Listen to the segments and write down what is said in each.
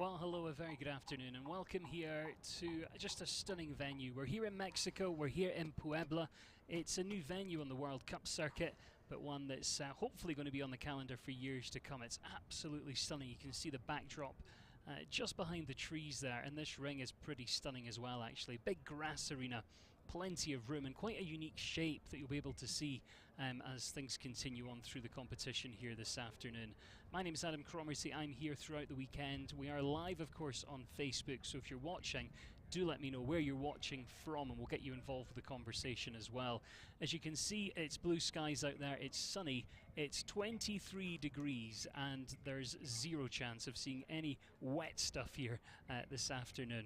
Well, hello, a very good afternoon, and welcome here to just a stunning venue. We're here in Mexico, we're here in Puebla. It's a new venue on the World Cup circuit, but one that's hopefully going to be on the calendar for years to come. It's absolutely stunning. You can see the backdrop just behind the trees there, and this ring is pretty stunning as well, actually. Big grass arena, plenty of room, and quite a unique shape that you'll be able to see as things continue on through the competition here this afternoon. My name is Adam Cromerty. I'm here throughout the weekend. We are live, of course, on Facebook, so if you're watching, do let me know where you're watching from, and we'll get you involved with the conversation as well. As you can see, it's blue skies out there, it's sunny, it's 23 degrees, and there's zero chance of seeing any wet stuff here this afternoon.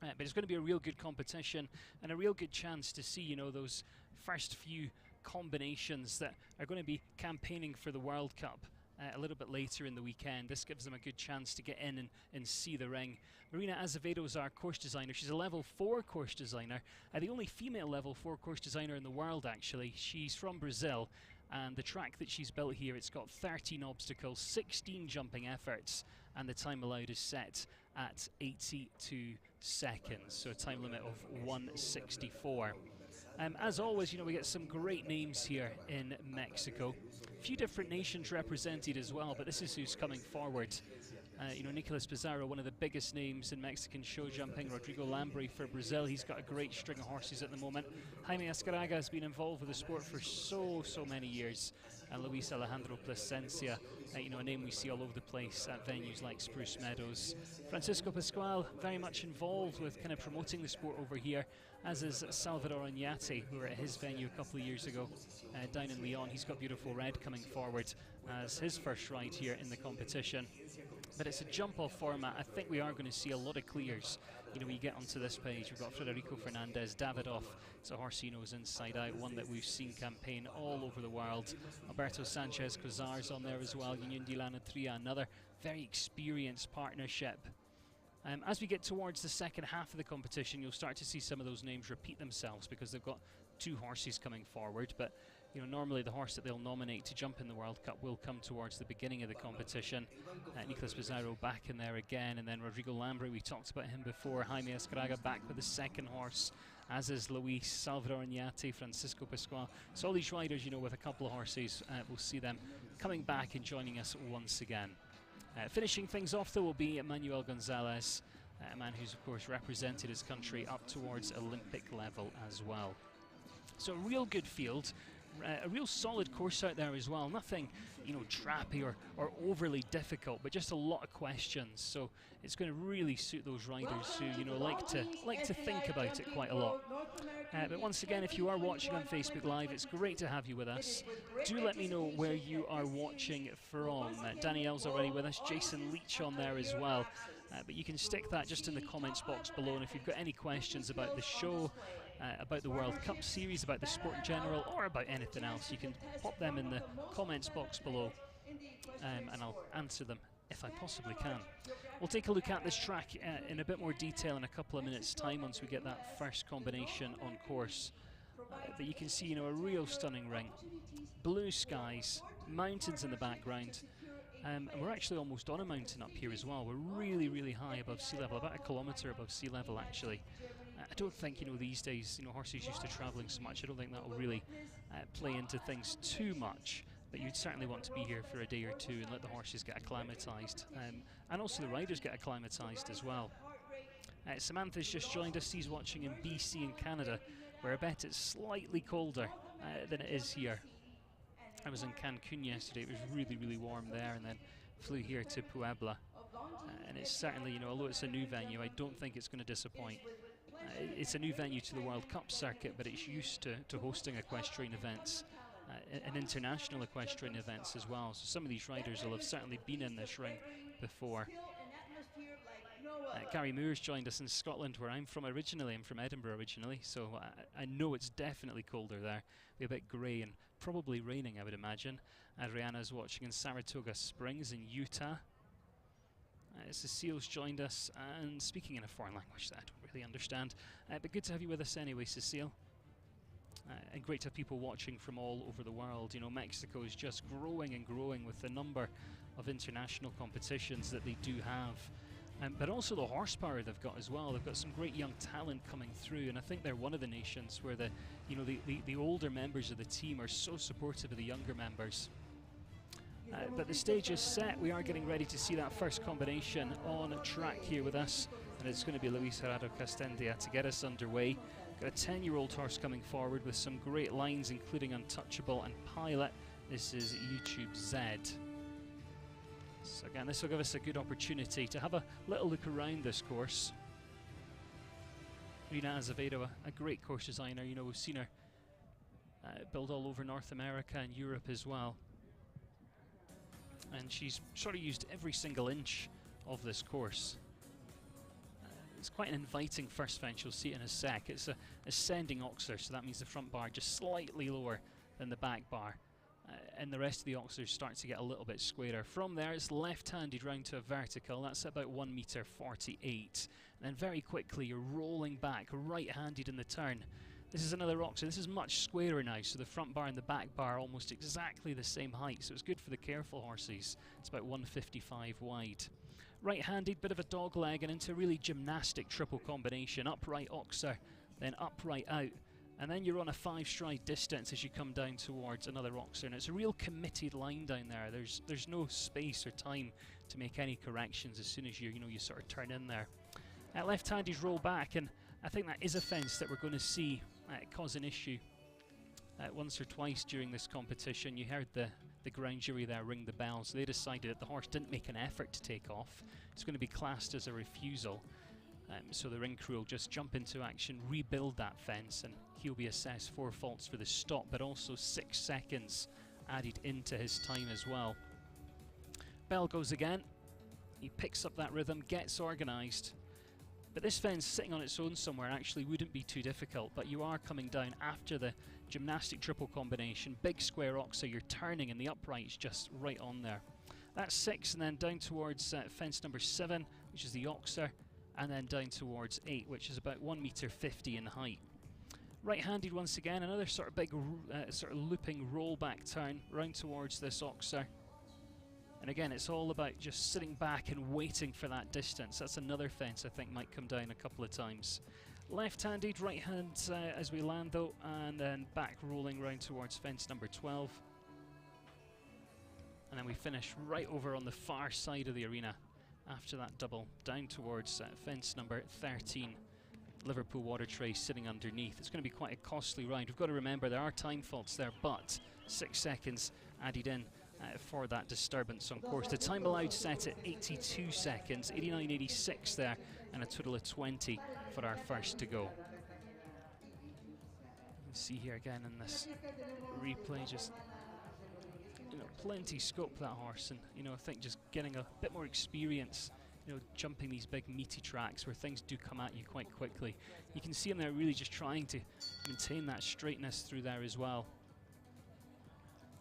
But it's going to be a real good competition and a real good chance to see, you know, those first few combinations that are going to be campaigning for the World Cup a little bit later in the weekend. This gives them a good chance to get in and see the ring. Marina Azevedo is our course designer. She's a level 4 course designer, the only female level 4 course designer in the world, actually. She's from Brazil, and the track that she's built here, it's got 13 obstacles, 16 jumping efforts, and the time allowed is set at 82 seconds, so a time limit of 1:64. As always, you know, we get some great names here in Mexico. A few different nations represented as well, but this is who's coming forward. You know, Nicolas Pizarro, one of the biggest names in Mexican show jumping. Rodrigo Lambre for Brazil, he's got a great string of horses at the moment. Jaime Escaraga has been involved with the sport for so many years. And Luis Alejandro Plasencia, you know, a name we see all over the place at venues like Spruce Meadows. Francisco Pascual, very much involved with kind of promoting the sport over here, as is Salvador Oñate, who were at his venue a couple of years ago down in Leon. He's got Beautiful Red coming forward as his first ride here in the competition. But it's a jump-off format. I think we are going to see a lot of clears. You know, when you get onto this page, we've got Federico Fernandez, Davidoff. It's a horse he knows inside out, one that we've seen campaign all over the world. Alberto Sanchez Cozar's on there as well. Union de la Nutria, another very experienced partnership. As we get towards the second half of the competition, you'll start to see some of those names repeat themselves because they've got two horses coming forward. But you know, normally the horse that they'll nominate to jump in the World Cup will come towards the beginning of the competition. Nicolas Pizarro back in there again, and then Rodrigo Lambre, we talked about him before. Jaime Escaraga back with the second horse, as is Luis, Salvador Oñate, Francisco Pascual. So all these riders, you know, with a couple of horses, we'll see them coming back and joining us once again. Finishing things off, though, will be Manuel Gonzalez, a man who's, of course, represented his country up towards Olympic level as well. So a real good field, a real solid course out there as well. Nothing, you know, trappy or overly difficult, but just a lot of questions. So it's going to really suit those riders who, you know, like to think about it quite a lot. But once again, if you are watching on Facebook Live, it's great to have you with us. Do let me know where you are watching from. Danielle's already with us, Jason Leach on there as well. But you can stick that just in the comments box below, and if you've got any questions about the show, about the World Cup series, about the sport in general, or about anything else, you can pop them in the comments box below, and I'll answer them if I possibly can. We'll take a look at this track in a bit more detail in a couple of minutes' time once we get that first combination on course. But you can see, you know, a real stunning ring. Blue skies, mountains in the background, and we're actually almost on a mountain up here as well. We're really high above sea level, about 1 kilometre above sea level actually. I don't think, you know, these days, you know, horses used to travelling so much. I don't think that will really play into things too much. But you'd certainly want to be here for a day or two and let the horses get acclimatised, and also the riders get acclimatised as well. Samantha's just joined us. He's watching in BC in Canada, where I bet it's slightly colder than it is here. I was in Cancun yesterday. It was really warm there, and then flew here to Puebla. And it's certainly, you know, although it's a new venue, I don't think it's going to disappoint. It's a new venue to the World Cup circuit, but it's used to hosting equestrian events. And international equestrian events as well. So some of these riders will have certainly been in this ring before. Gary Moore's joined us in Scotland, where I'm from originally. I'm from Edinburgh originally, so I know it's definitely colder there. It'll be a bit grey and probably raining, I would imagine. Adriana's watching in Saratoga Springs in Utah. Cecile's joined us, and speaking in a foreign language that I don't really understand. But good to have you with us anyway, Cecile. And great to have people watching from all over the world. You know, Mexico is just growing and growing with the number of international competitions that they do have. but also the horsepower they've got as well. They've got some great young talent coming through, and I think they're one of the nations where the older members of the team are so supportive of the younger members. But the stage is set. We are getting ready to see that first combination on track here with us, and it's going to be Luis Gerardo Castendia to get us underway. Got a 10-year-old horse coming forward with some great lines, including Untouchable and Pilot. This is YouTube Z. So again, this will give us a good opportunity to have a little look around this course. Rina Azevedo, a great course designer. You know, we've seen her build all over North America and Europe as well. And she's sort of used every single inch of this course. It's quite an inviting first fence. You'll see it in a sec. It's a ascending oxer, so that means the front bar just slightly lower than the back bar. And the rest of the oxers start to get a little bit squarer. From there, it's left-handed round to a vertical. That's about 1 meter 48. And then very quickly, you're rolling back, right-handed in the turn. This is another oxer. This is much squarer now, so the front bar and the back bar are almost exactly the same height. So it's good for the careful horses. It's about 155 wide. Right-handed, bit of a dog leg, and into a really gymnastic triple combination. Upright oxer, then upright out. And then you're on a 5-stride distance as you come down towards another oxer, and it's a real committed line down there. There's no space or time to make any corrections as soon as you sort of turn in there. Left-handed roll back, and I think that is a fence that we're going to see cause an issue once or twice during this competition. You heard the ground jury there ring the bell, so they decided that the horse didn't make an effort to take off. It's going to be classed as a refusal. So the ring crew will just jump into action, rebuild that fence, and he'll be assessed 4 faults for the stop, but also 6 seconds added into his time as well. Bell goes again. He picks up that rhythm, gets organised. But this fence sitting on its own somewhere actually wouldn't be too difficult, but you are coming down after the gymnastic triple combination. Big square oxer, you're turning, and the upright's just right on there. That's 6, and then down towards fence number 7, which is the oxer, and then down towards 8, which is about 1 meter 50 in height. Right-handed once again, another sort of big sort of looping rollback turn round towards this oxer. And again, it's all about just sitting back and waiting for that distance. That's another fence I think might come down a couple of times. Left-handed, right hand as we land though, and then back rolling round towards fence number 12. And then we finish right over on the far side of the arena after that double, down towards fence number 13. Liverpool Water Tray sitting underneath. It's going to be quite a costly ride. We've got to remember there are time faults there, but 6 seconds added in for that disturbance on course. The time allowed set at 82 seconds, 89.86 there, and a total of 20 for our first to go. You can see here again in this replay, just plenty scope for that horse, and I think just getting a bit more experience, jumping these big meaty tracks where things do come at you quite quickly. You can see him there really just trying to maintain that straightness through there as well.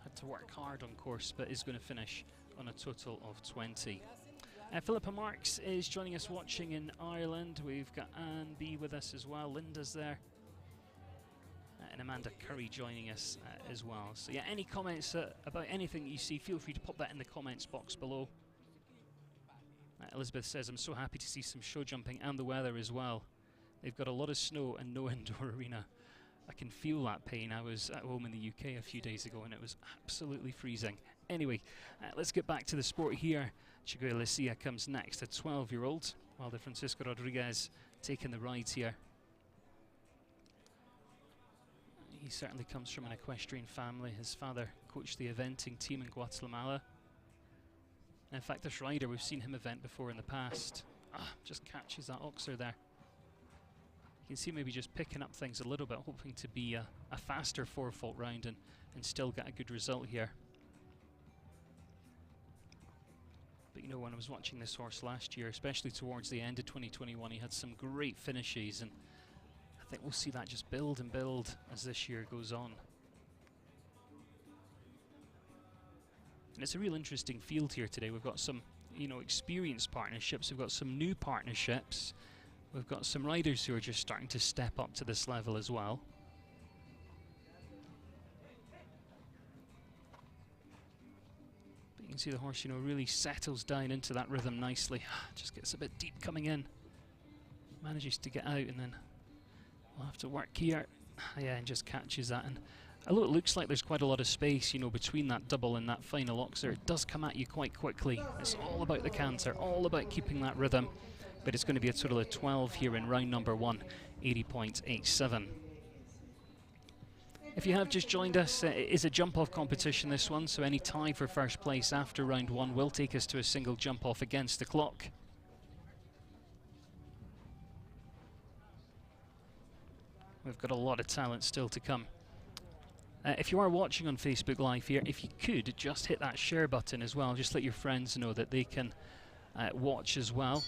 Had to work hard on course, but is going to finish on a total of 20. Philippa Marks is joining us watching in Ireland. We've got Anne B with us as well. Linda's there. And Amanda Curry joining us as well. So yeah, any comments about anything that you see, feel free to pop that in the comments box below. Elizabeth says, I'm so happy to see some show jumping and the weather as well. They've got a lot of snow and no indoor arena. I can feel that pain. I was at home in the UK a few days ago and it was absolutely freezing. Anyway, let's get back to the sport here. Chiguel Lucia comes next, a 12-year-old, while the Francisco Rodriguez taking the rides here. He certainly comes from an equestrian family. His father coached the eventing team in Guatemala. In fact, this rider, we've seen him event before in the past. Just catches that oxer there. You can see maybe just picking up things a little bit, hoping to be a faster 4-fault round and still get a good result here. But when I was watching this horse last year, especially towards the end of 2021, he had some great finishes, and I think we'll see that just build and build as this year goes on. And it's a real interesting field here today. We've got some, experienced partnerships. We've got some new partnerships. We've got some riders who are just starting to step up to this level as well. But you can can see the horse, you know, really settles down into that rhythm nicely. Just gets a bit deep coming in. Manages to get out, and then we'll have to work here. Yeah, and just catches that. And although it looks like there's quite a lot of space, you know, between that double and that final oxer, it does come at you quite quickly. It's all about the canter, all about keeping that rhythm. But it's going to be a total of 12 here in round number 1, 80.87. If you have just joined us, it is a jump-off competition, this one, so any tie for first place after round 1 will take us to a single jump-off against the clock. We've got a lot of talent still to come. If you are watching on Facebook Live here, if you could just hit that share button as well, just let your friends know that they can watch as well.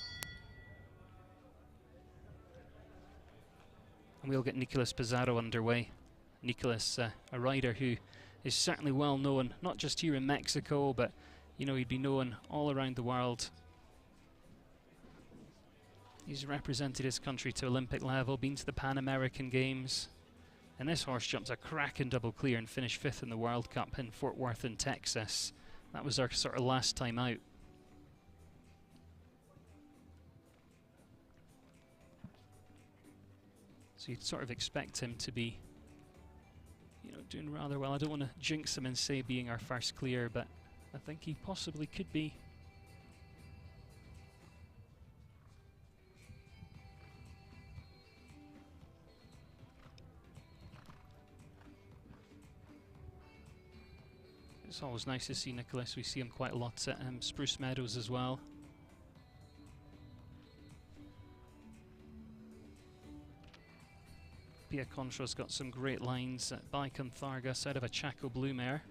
And we'll get Nicolas Pizarro underway. Nicolas, a rider who is certainly well known, not just here in Mexico, but you know, he'd be known all around the world. He's represented his country to Olympic level, been to the Pan American Games. And this horse jumped a cracking double clear and finished 5th in the World Cup in Fort Worth in Texas. That was our sort of last time out. So you'd sort of expect him to be, you know, doing rather well. I don't want to jinx him and say being our first clear, but I think he possibly could be. It's always nice to see Nicolas. We see him quite a lot at Spruce Meadows as well. Pia Contra's got some great lines at Baikanthargas out of a Chaco Blue mare.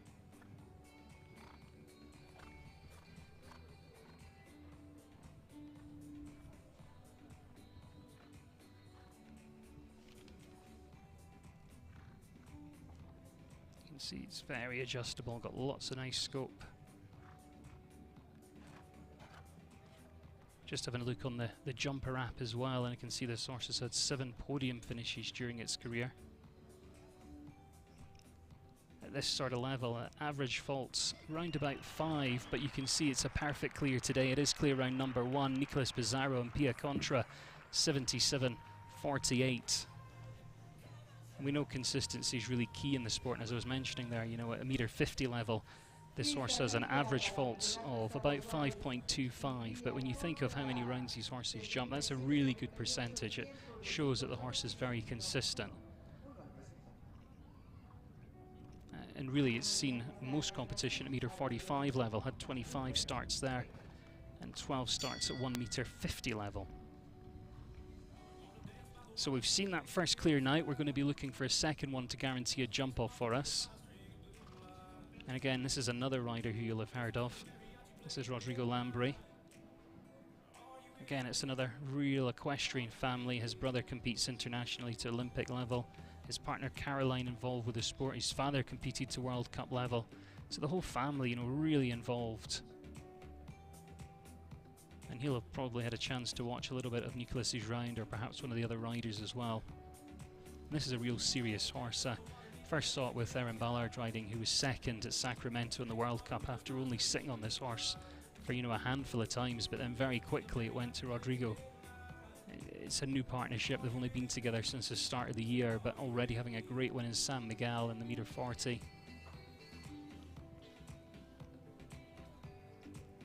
You can see it's very adjustable, got lots of nice scope. Just having a look on the jumper app as well, and I can see this horse has had 7 podium finishes during its career. At this sort of level, average faults round about 5, but you can see it's a perfect clear today. It is clear round number 1. Nicolas Pizarro and Pia Contra, 77.48. And we know consistency is really key in the sport, and as I was mentioning there, you know, at a metre 50 level, this horse has an average faults of about 5.25, but when you think of how many rounds these horses jump, that's a really good percentage. It shows that the horse is very consistent. And really it's seen most competition at metre 45 level, had 25 starts there and 12 starts at 1 metre 50 level. So we've seen that first clear now. We're going to be looking for a second one to guarantee a jump off for us. And again, this is another rider who you'll have heard of. This is Rodrigo Lambre. Again, it's another real equestrian family. His brother competes internationally to Olympic level. His partner Caroline involved with the sport. His father competed to World Cup level. So the whole family, you know, really involved. And he'll have probably had a chance to watch a little bit of Nicolas's round, or perhaps one of the other riders as well. And this is a real serious horse. First saw it with Erin Ballard riding, who was second at Sacramento in the World Cup after only sitting on this horse for, you know, a handful of times, but then very quickly it went to Rodrigo. It's a new partnership. They've only been together since the start of the year, but already having a great win in San Miguel in the metre 40.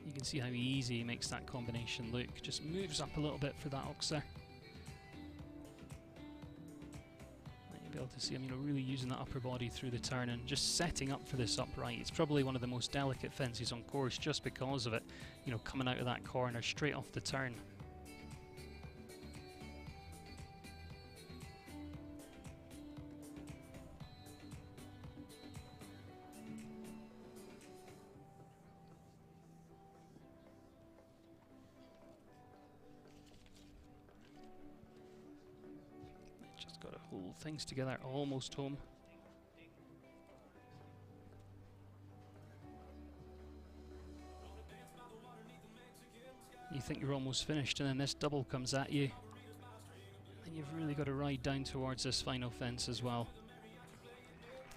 You can see how easy he makes that combination look. Just moves up a little bit for that oxer. Be able to see him, you know, really using that upper body through the turn and just setting up for this upright. It's probably one of the most delicate fences on course just because of it, you know, coming out of that corner straight off the turn. Things together, almost home. You think you're almost finished, and then this double comes at you, and you've really got to ride down towards this final fence as well.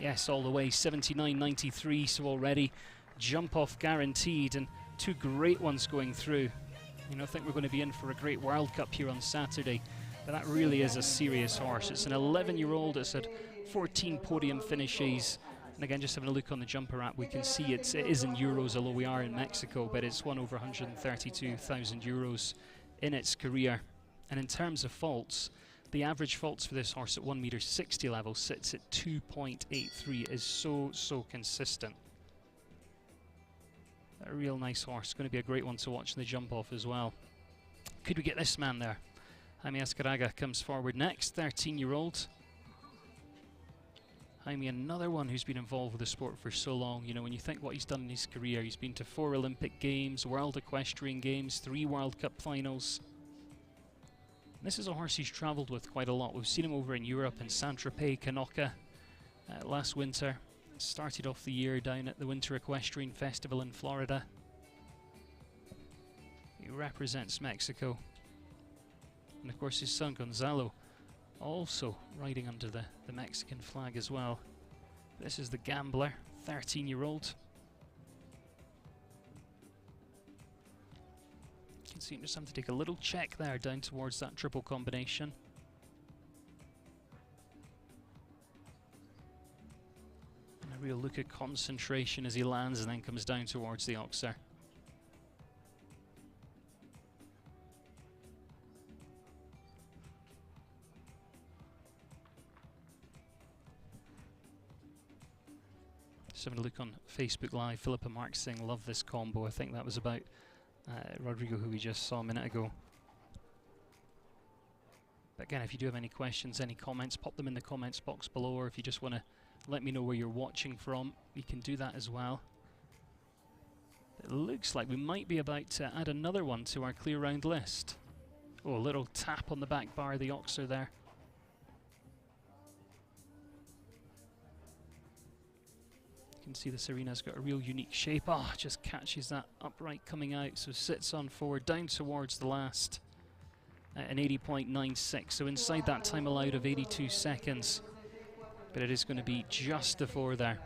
Yes, all the way, 79.93, so already jump off guaranteed, and two great ones going through. You know, I think we're going to be in for a great World Cup here on Saturday. But that really is a serious horse. It's an 11-year-old. It's had 14 podium finishes. And again, just having a look on the jumper app, we can see it is in euros, although we are in Mexico, but it's won over 132,000 euros in its career. And in terms of faults, the average faults for this horse at 1.60 m level sits at 2.83. It is so consistent. A real nice horse. Going to be a great one to watch in the jump off as well. Could we get this man there? Jaime Azcárraga comes forward next, 13-year-old. Jaime, another one who's been involved with the sport for so long. You know, when you think what he's done in his career, he's been to 4 Olympic Games, World Equestrian Games, 3 World Cup finals. This is a horse he's travelled with quite a lot. We've seen him over in Europe in Saint-Tropez, Canoca last winter. Started off the year down at the Winter Equestrian Festival in Florida. He represents Mexico. And of course his son Gonzalo also riding under the Mexican flag as well. This is the Gambler, 13-year-old. You can see him just having to take a little check there down towards that triple combination. And a real look at concentration as he lands and then comes down towards the Oxer. Just having a look on Facebook Live, Philippa Mark saying, love this combo. I think that was about Rodrigo, who we just saw a minute ago. But again, if you do have any questions, any comments, pop them in the comments box below, or if you just want to let me know where you're watching from, you can do that as well. It looks like we might be about to add another one to our clear round list. Oh, a little tap on the back bar of the Oxer there. You can see the Serena's got a real unique shape. Ah, oh, just catches that upright coming out, so sits on forward, down towards the last at an 80.96, so inside that time allowed of 82 seconds. But it is going to be just before there.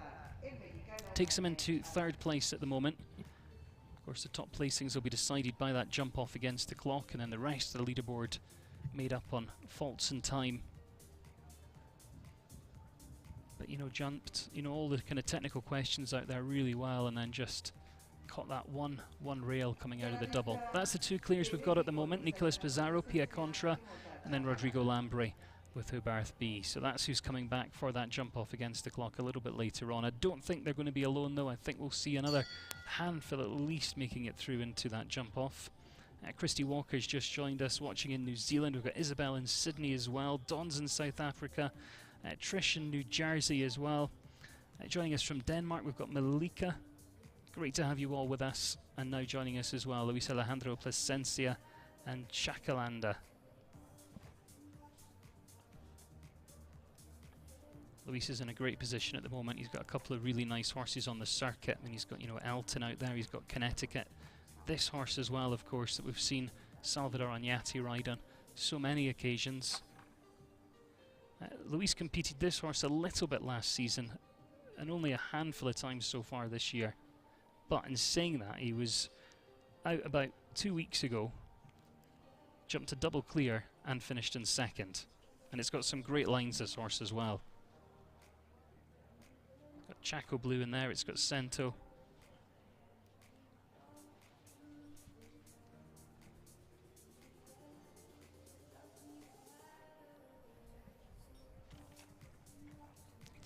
Takes him into 3rd place at the moment. Of course, the top placings will be decided by that jump off against the clock, and then the rest of the leaderboard made up on faults and time. But, you know, jumped, you know, all the kind of technical questions out there really well, and then just caught that one rail coming out of the double. That's the 2 clears we've got at the moment. Nicolas Pizarro, Pia Contra, and then Rodrigo Lambre with Hobarth B. So that's who's coming back for that jump off against the clock a little bit later on. I don't think they're going to be alone though. I think we'll see another handful at least making it through into that jump off. Christy Walker's just joined us watching in New Zealand. We've got Isabel in Sydney as well. Don's in South Africa. Trish in New Jersey as well. Joining us from Denmark, we've got Malika. Great to have you all with us. And now joining us as well, Luis Alejandro Plasencia and Chakalanda. Luis is in a great position at the moment. He's got a couple of really nice horses on the circuit. I mean, he's got, you know, Elton out there. He's got Connecticut. This horse as well, of course, that we've seen Salvador Añati ride on so many occasions. Luis competed this horse a little bit last season and only a handful of times so far this year. But in saying that, he was out about 2 weeks ago, jumped a double clear and finished in 2nd. And it's got some great lines, this horse as well. Got Chaco Blue in there, it's got Cento.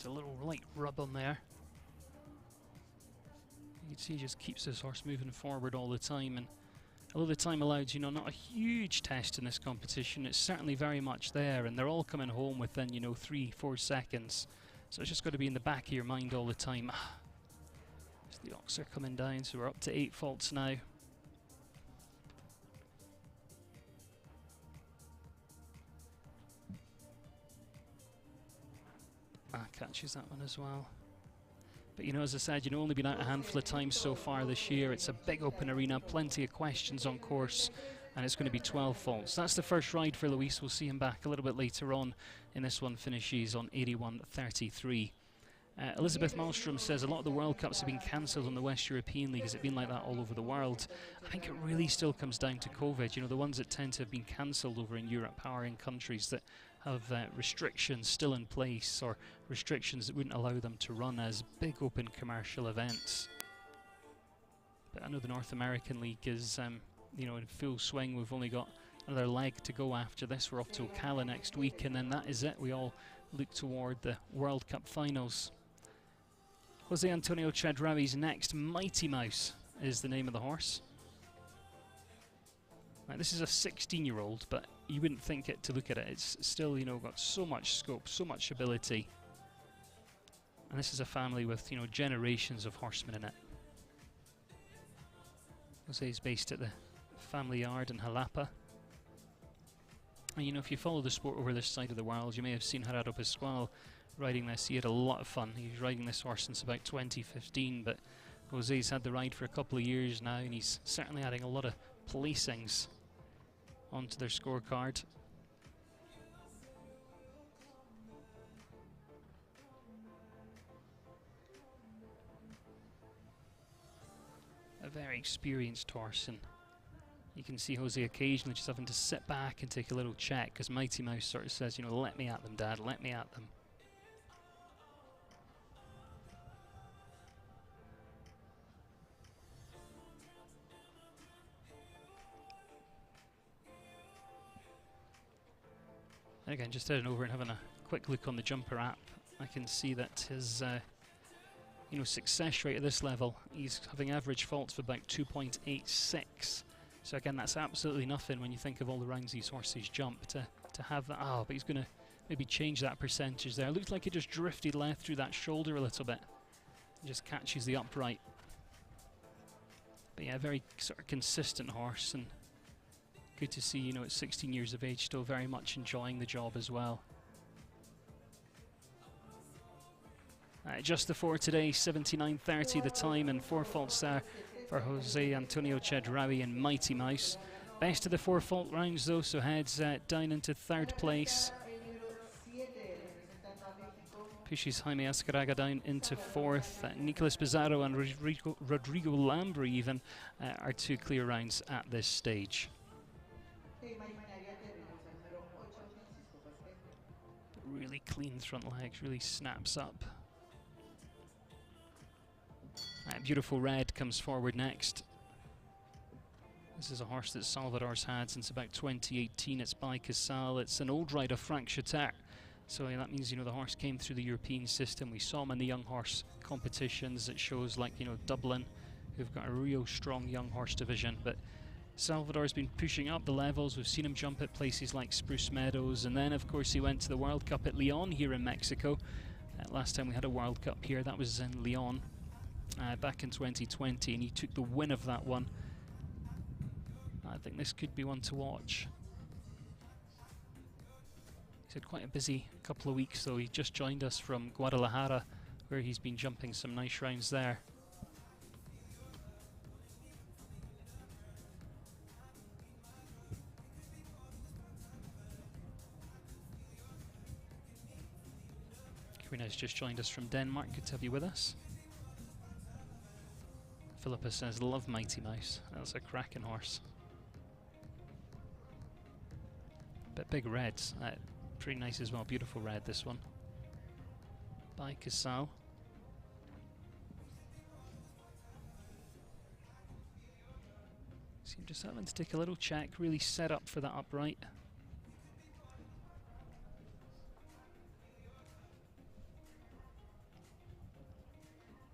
A little light rub on there. You can see he just keeps this horse moving forward all the time, and although the time allowed, you know, not a huge test in this competition, it's certainly very much there, and they're all coming home within, you know, 3-4 seconds. So it's just got to be in the back of your mind all the time. The Oxer coming down, so we're up to 8 faults now. Catches that one as well. But, you know, as I said, you know, only been out a handful of times so far this year. It's a big open arena, plenty of questions on course, and it's going to be 12 faults. That's the first ride for Luis. We'll see him back a little bit later on in this one. Finishes on 81.33. Elizabeth Malmstrom says a lot of the World Cups have been cancelled on the West European League. Has it been like that all over the world? I think it really still comes down to COVID. You know, the ones that tend to have been cancelled over in Europe are in countries that have restrictions still in place, or restrictions that wouldn't allow them to run as big open commercial events. But I know the North American League is you know, in full swing. We've only got another leg to go after this. We're off to Ocala next week, and then that is it. We all look toward the World Cup finals. Jose Antonio Chedraui's next. Mighty Mouse is the name of the horse. Now, this is a 16-year-old, but you wouldn't think it to look at it. It's still, you know, got so much scope, so much ability. And this is a family with, you know, generations of horsemen in it. Jose is based at the family yard in Jalapa. And, you know, if you follow the sport over this side of the world, you may have seen Gerardo Pascual riding this. He had a lot of fun. He was riding this horse since about 2015, but Jose's had the ride for a couple of years now, and he's certainly adding a lot of placings onto their scorecard. A very experienced horse, and you can see Jose occasionally just having to sit back and take a little check, because Mighty Mouse sort of says, you know, let me at them, Dad, let me at them. And again, just heading over and having a quick look on the Jumper app, I can see that his you know, success rate at this level, he's having average faults of about 2.86. So again, that's absolutely nothing when you think of all the rounds these horses jump to have that. Oh, but he's going to maybe change that percentage there. It looked like he just drifted left through that shoulder a little bit. And just catches the upright. But yeah, very sort of consistent horse, and good to see, you know, at 16 years of age, still very much enjoying the job as well. Just the four today, 79.30 the time, and 4 faults there for Jose Antonio Chedraui and Mighty Mouse. Best of the 4 fault rounds though, so heads down into 3rd place. Pushes Jaime Azcárraga down into 4th. Nicolas Pizarro and Rodrigo Lambri even are 2 clear rounds at this stage. Really clean front legs, really snaps up. Beautiful Red comes forward next. This is a horse that Salvador's had since about 2018. It's by Casal. It's an old rider, Frank Chater. So that means, you know, the horse came through the European system. We saw him in the young horse competitions at shows like, you know, Dublin, who've got a real strong young horse division. But Salvador's been pushing up the levels. We've seen him jump at places like Spruce Meadows, and then of course he went to the World Cup at Leon here in Mexico. Last time we had a World Cup here, that was in Leon back in 2020, and he took the win of that one. I think this could be one to watch. He's had quite a busy couple of weeks though. He just joined us from Guadalajara, where he's been jumping some nice rounds there. Quintas just joined us from Denmark. Good to have you with us. Philippa says, love Mighty Mouse. That's a cracking horse. But big reds. Pretty nice as well. Beautiful red, this one. By Casal. So you're just having to take a little check, really set up for that upright.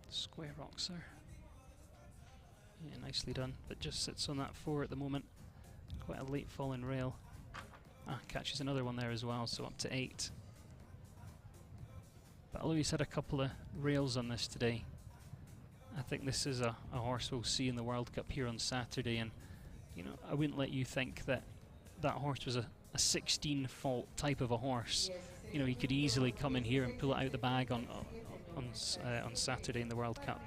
Square Roxer. Yeah, nicely done, but just sits on that 4 at the moment. Quite a late falling rail. Catches another one there as well, so up to 8. But although he's had a couple of rails on this today, I think this is a horse we'll see in the World Cup here on Saturday, and you know, I wouldn't let you think that that horse was a 16 fault type of a horse. You know, he could easily come in here and pull it out the bag on Saturday in the World Cup.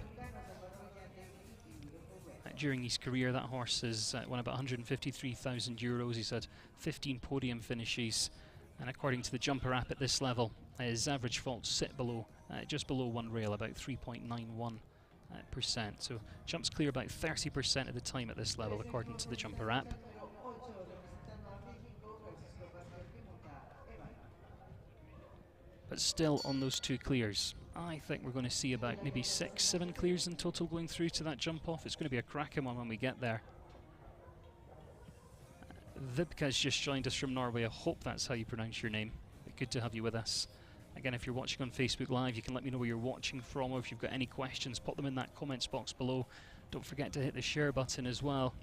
During his career, that horse has won about 153,000 euros. He's had 15 podium finishes, and according to the Jumper app at this level, his average faults sit below just below one rail, about 3.91%. So jumps clear about 30% of the time at this level, according to the jumper app. But still on those 2 clears. I think we're going to see about maybe 6, 7 clears in total going through to that jump off. It's going to be a cracking one when we get there. Vibka's just joined us from Norway. I hope that's how you pronounce your name. Good to have you with us. Again, if you're watching on Facebook Live, you can let me know where you're watching from, or if you've got any questions, pop them in that comments box below. Don't forget to hit the share button as well.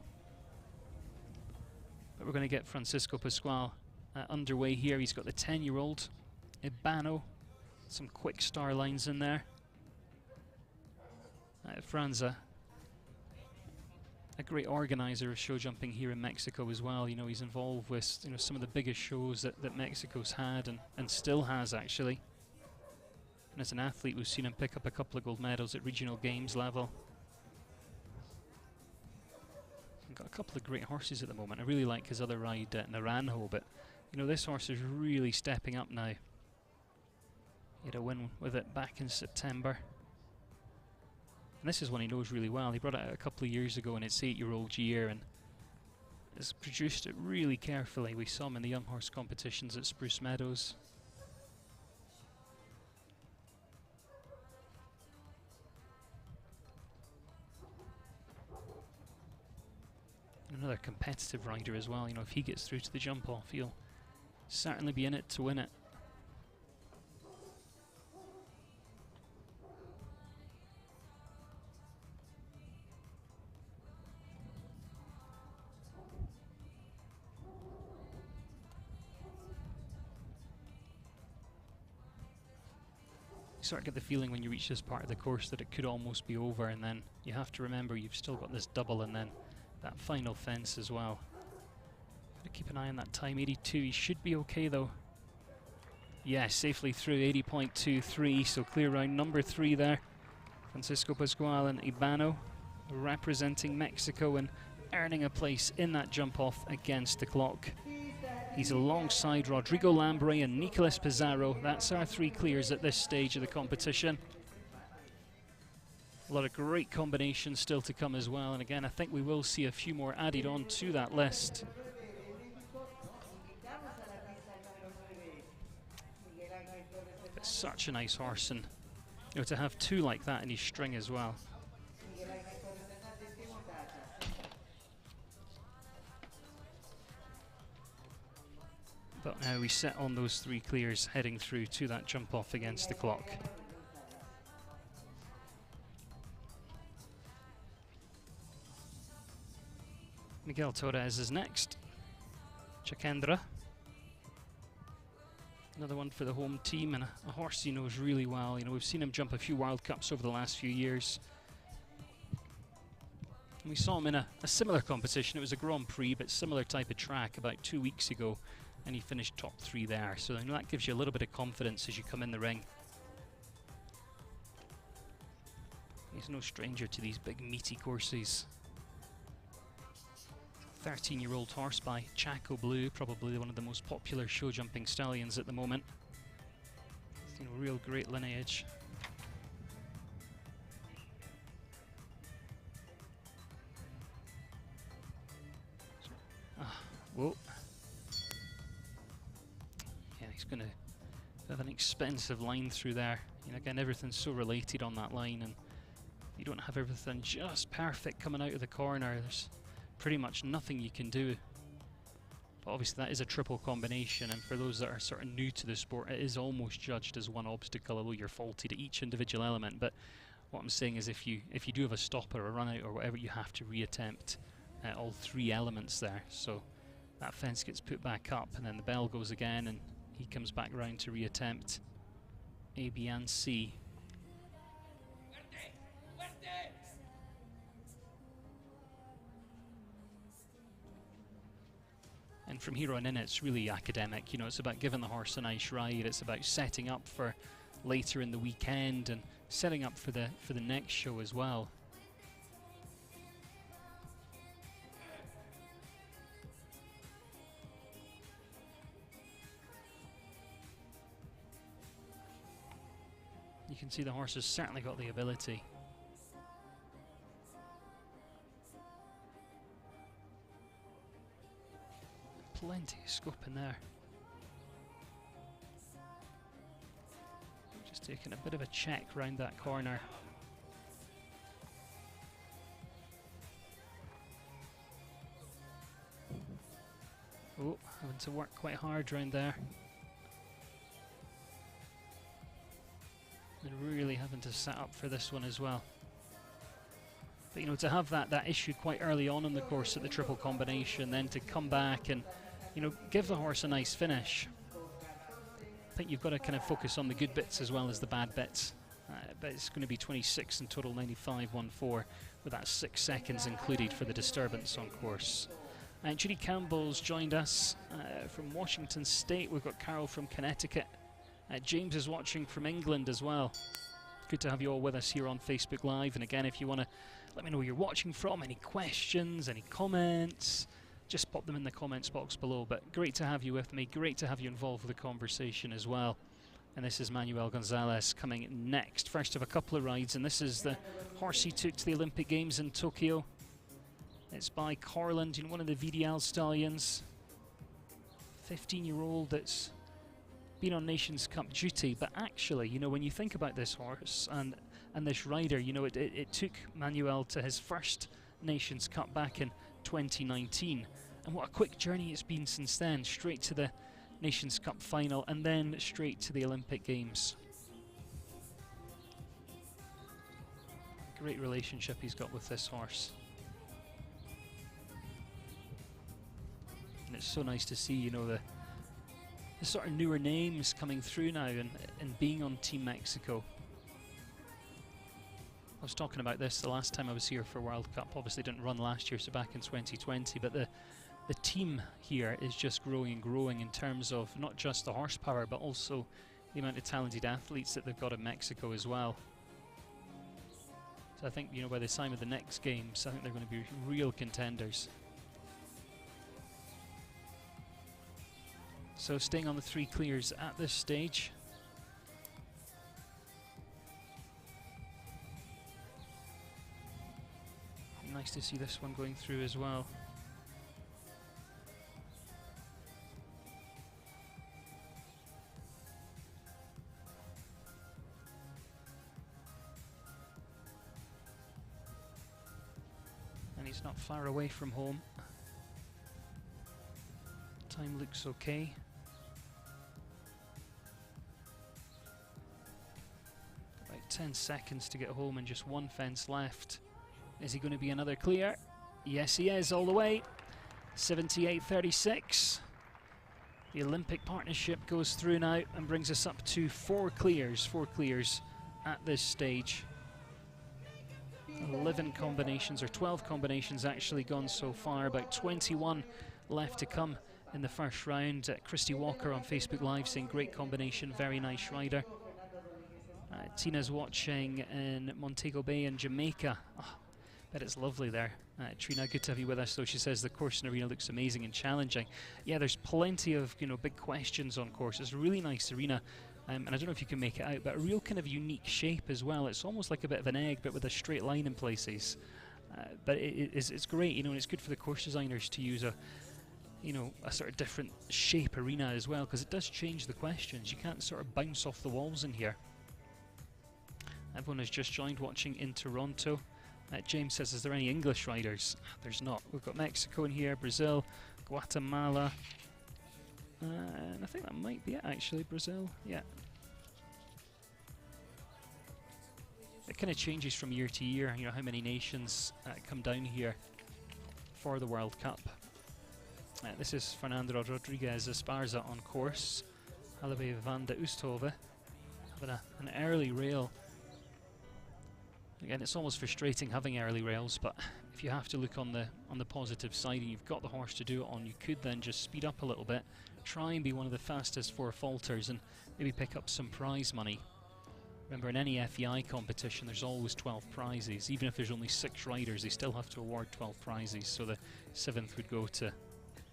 But we're going to get Francisco Pascual underway here. He's got the 10-year-old Ibano. Some quick star lines in there. Franza, a great organizer of show jumping here in Mexico as well. You know, he's involved with some of the biggest shows that Mexico's had and still has, actually. And as an athlete, we've seen him pick up a couple of gold medals at regional games level. He's got a couple of great horses at the moment. I really like his other ride, Naranjo, but this horse is really stepping up now. He had a win with it back in September. And this is one he knows really well. He brought it out a couple of years ago in its 8-year-old year and has produced it really carefully. We saw him in the young horse competitions at Spruce Meadows. Another competitive rider as well. If he gets through to the jump off, he'll certainly be in it to win it. You sort of get the feeling when you reach this part of the course that it could almost be over, and then you have to remember you've still got this double and then that final fence as well. Gotta keep an eye on that time, 82. He should be okay though. Yeah, safely through, 80.23, so clear round number 3 there. Francisco Pascual and Ibano representing Mexico and earning a place in that jump off against the clock. He's alongside Rodrigo Lambre and Nicolas Pizarro. That's our 3 clears at this stage of the competition. A lot of great combinations still to come as well, and again I think we will see a few more added on to that list. But such a nice horse, and to have 2 like that in his string as well. But now we set on those 3 clears heading through to that jump off against the clock. Miguel Torres is next. Chakendra. Another one for the home team, and a horse he knows really well. We've seen him jump a few World Cups over the last few years. And we saw him in a similar competition. It was a Grand Prix, but similar type of track about 2 weeks ago, and he finished top 3 there. So that gives you a little bit of confidence as you come in the ring. He's no stranger to these big meaty courses. 13-year-old horse by Chaco Blue, probably one of the most popular show jumping stallions at the moment. Real great lineage. Whoa. Yeah, he's going to have an expensive line through there. Again, everything's so related on that line, and you don't have everything just perfect coming out of the corner. There's pretty much nothing you can do. But obviously that is a triple combination, and for those that are sort of new to the sport, it is almost judged as one obstacle, although you're faulted at each individual element. But what I'm saying is if you do have a stopper or a run out or whatever, you have to reattempt all 3 elements there. So that fence gets put back up, and then the bell goes again, and he comes back round to reattempt A, B and C. And from here on in, it's really academic. It's about giving the horse a nice ride. It's about setting up for later in the weekend and setting up for the next show as well. You can see the horse has certainly got the ability. Plenty of scope in there. Just taking a bit of a check round that corner. Oh, having to work quite hard round there. And really having to set up for this one as well. But you know, to have that issue quite early on in the course at the triple combination, then to come back and, you know, give the horse a nice finish. I think you've got to kind of focus on the good bits as well as the bad bits. But it's going to be 26 in total, 95.14, with that 6 seconds included for the disturbance on course. Judy Campbell's joined us from Washington State. We've got Carol from Connecticut. James is watching from England as well. Good to have you all with us here on Facebook Live. And again, if you want to let me know where you're watching from, any questions, any comments, just pop them in the comments box below. But great to have you with me. Great to have you involved with the conversation as well. And this is Manuel Gonzalez coming next. First of a couple of rides, and this is the horse he took to the Olympic Games in Tokyo. It's by Corland, you know, one of the VDL stallions. 15-year-old that's been on Nations Cup duty, but actually, you know, when you think about this horse and this rider, you know, it took Manuel to his first Nations Cup back in 2019, and what a quick journey it's been since then, straight to the Nations Cup final and then straight to the Olympic Games. Great relationship he's got with this horse. And it's so nice to see, you know, the sort of newer names coming through now and being on Team Mexico. I was talking about this the last time I was here for World Cup. Obviously didn't run last year, so back in 2020, but the team here is just growing and growing in terms of not just the horsepower, but also the amount of talented athletes that they've got in Mexico as well. So I think, you know, by the time of the next games, I think they're going to be real contenders. So staying on the 3 clears at this stage. Nice to see this one going through as well. And he's not far away from home. Time looks okay. About 10 seconds to get home and just 1 fence left. Is he going to be another clear? Yes, he is, all the way. 78.36. The Olympic partnership goes through now and brings us up to 4 clears at this stage. 11 combinations, or 12 combinations actually gone so far, about 21 left to come in the first round. Christy Walker on Facebook Live saying great combination, very nice rider. Tina's watching in Montego Bay in Jamaica. Oh, bet it's lovely there. Trina, good to have you with us though. She says the course and arena looks amazing and challenging. Yeah, there's plenty of, you know, big questions on course. It's a really nice arena, and I don't know if you can make it out, but a real kind of unique shape as well. It's almost like a bit of an egg, but with a straight line in places. But it's great, you know, and it's good for the course designers to use a sort of different shape arena as well, because it does change the questions. You can't sort of bounce off the walls in here. Everyone has just joined watching in Toronto. James says, is there any English riders? There's not. We've got Mexico in here, Brazil, Guatemala, and I think that might be it actually, Brazil, yeah. It kind of changes from year to year, you know, how many nations come down here for the World Cup. This is Fernando Rodriguez Esparza on course. Halebe van de Oosthoven having an early rail. Again, it's almost frustrating having early rails, but if you have to look on the positive side and you've got the horse to do it on, you could then just speed up a little bit, try and be one of the fastest 4 falters and maybe pick up some prize money. Remember, in any FEI competition, there's always 12 prizes. Even if there's only 6 riders, they still have to award 12 prizes. So the 7th would go to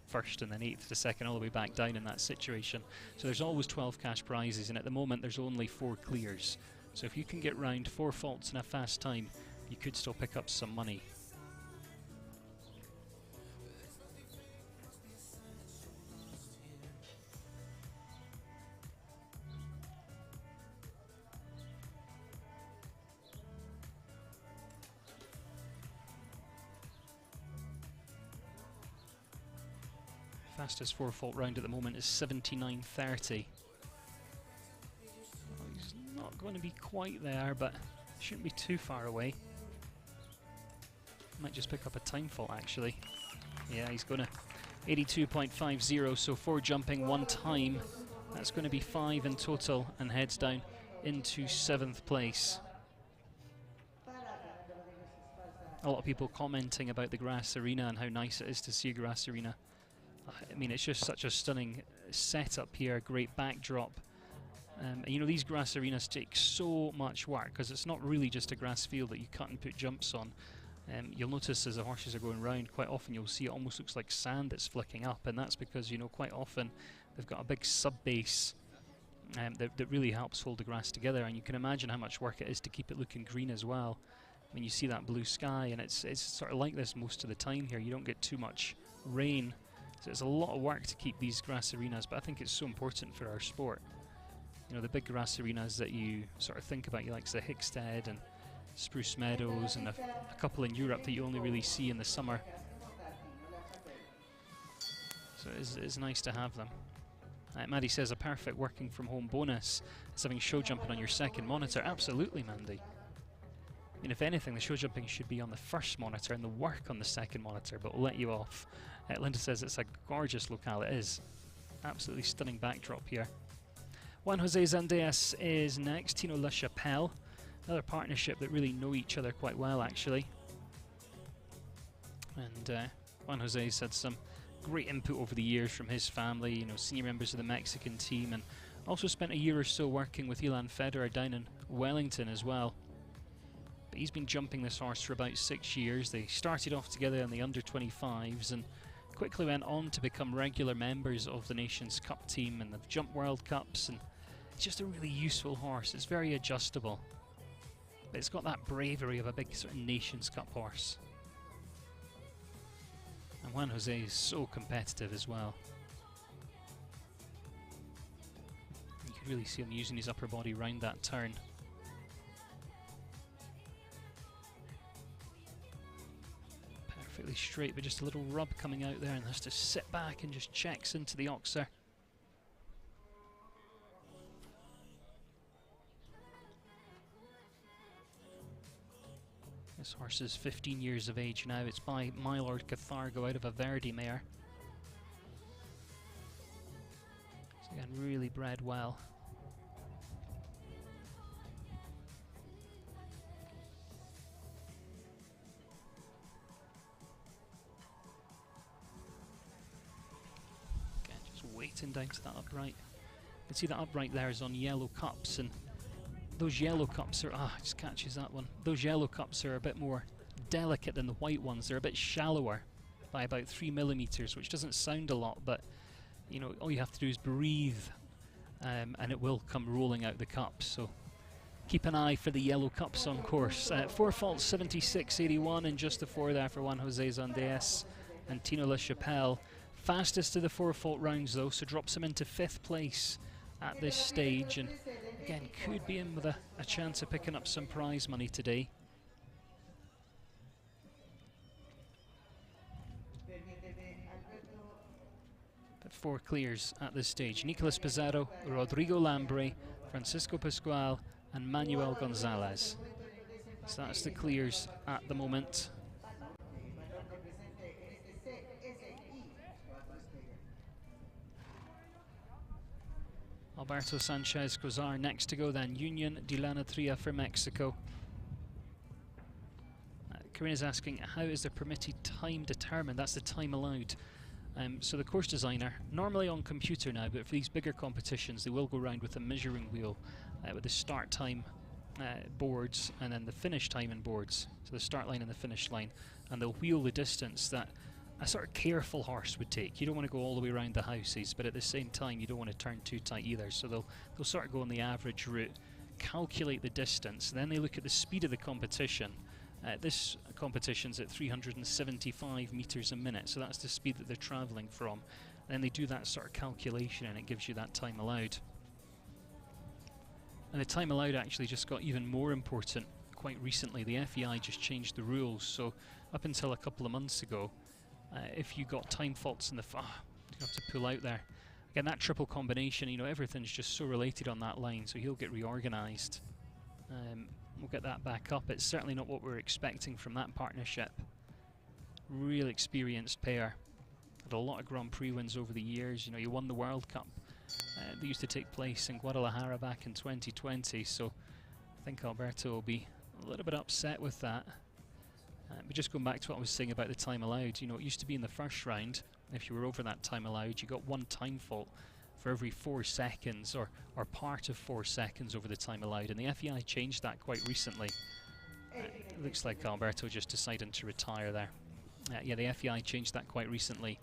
first and then 8th to second, all the way back down in that situation. So there's always 12 cash prizes, and at the moment there's only 4 clears. So if you can get round 4 faults in a fast time, you could still pick up some money. Fastest 4 fault round at the moment is 79.30. Well, he's not going to be quite there, but shouldn't be too far away. Might just pick up a time fault actually. Yeah, he's going to 82.50, so 4 jumping 1 time. That's going to be 5 in total and heads down into 7th place. A lot of people commenting about the grass arena and how nice it is to see a grass arena. I mean, it's just such a stunning setup here, great backdrop. And you know, these grass arenas take so much work because it's not really just a grass field that you cut and put jumps on. You'll notice as the horses are going round, quite often you'll see it almost looks like sand that's flicking up, and that's because, you know, quite often they've got a big sub-base that really helps hold the grass together, and you can imagine how much work it is to keep it looking green as well. I mean, you see that blue sky, and it's sort of like this most of the time here. You don't get too much rain. So it's a lot of work to keep these grass arenas, but I think it's so important for our sport. You know, the big grass arenas that you sort of think about, you like the Hickstead and Spruce Meadows, and a couple in Europe that you only really see in the summer. So it's nice to have them. Maddie says a perfect working from home bonus is having show jumping on your second monitor. Absolutely, Mandy. I mean, if anything, the show jumping should be on the first monitor and the work on the second monitor, but we'll let you off. Linda says it's a gorgeous locale. It is. Absolutely stunning backdrop here. Juan Jose Zandeas is next. Tino La Chapelle. Another partnership that really know each other quite well, actually. And Juan Jose's had some great input over the years from his family, you know, senior members of the Mexican team, and also spent a year or so working with Ilan Federer down in Wellington as well. But he's been jumping this horse for about 6 years. They started off together in the under-25s and quickly went on to become regular members of the Nations Cup team and the Jump World Cups, and it's just a really useful horse. It's very adjustable, but it's got that bravery of a big sort of Nations Cup horse. And Juan Jose is so competitive as well. You can really see him using his upper body round that turn. Perfectly straight, but just a little rub coming out there, and has to sit back and just checks into the oxer. This horse is 15 years of age now. It's by My Lord Cathargo out of a Verdi mare. So again, really bred well. Again, just waiting down to that upright. You can see that upright there is on yellow cups, and those yellow cups are, just catches that one. Those yellow cups are a bit more delicate than the white ones. They're a bit shallower by about 3 millimeters, which doesn't sound a lot, but you know, all you have to do is breathe, and it will come rolling out the cup. So keep an eye for the yellow cups on course. 4 faults 76.81, and just the 4 there for Juan Jose Zandeas and Tino La Chapelle. Fastest of the 4 fault rounds though, so drops him into 5th place at this stage, and again could be in with a chance of picking up some prize money today. But 4 clears at this stage: Nicolas Pizarro, Rodrigo Lambre, Francisco Pascual and Manuel Gonzalez. So that's the clears at the moment. Alberto Sanchez Cozar next to go, then Union de la Nutria for Mexico. Karina's asking, how is the permitted time determined? That's the time allowed. So the course designer, normally on computer now, but for these bigger competitions they will go around with a measuring wheel with the start time boards and then the finish time in boards. So the start line and the finish line, and they'll wheel the distance that a sort of careful horse would take. You don't want to go all the way around the houses, but at the same time you don't want to turn too tight either. So they'll sort of go on the average route, calculate the distance, then they look at the speed of the competition. This competition's at 375 meters a minute, so that's the speed that they're traveling from. Then they do that sort of calculation and it gives you that time allowed. And the time allowed actually just got even more important quite recently. The FEI just changed the rules, so up until a couple of months ago, if you got time faults in the you have to pull out there. Again, that triple combination, you know, everything's just so related on that line, so he'll get reorganised. We'll get that back up. It's certainly not what we're expecting from that partnership. Real experienced pair. Had a lot of Grand Prix wins over the years. You know, you won the World Cup. They used to take place in Guadalajara back in 2020, so I think Alberto will be a little bit upset with that. But just going back to what I was saying about the time allowed, you know, it used to be in the first round, if you were over that time allowed, you got one time fault for every 4 seconds, or part of 4 seconds over the time allowed, and the FEI changed that quite recently. It looks like Alberto just decided to retire there. Yeah, the FEI changed that quite recently,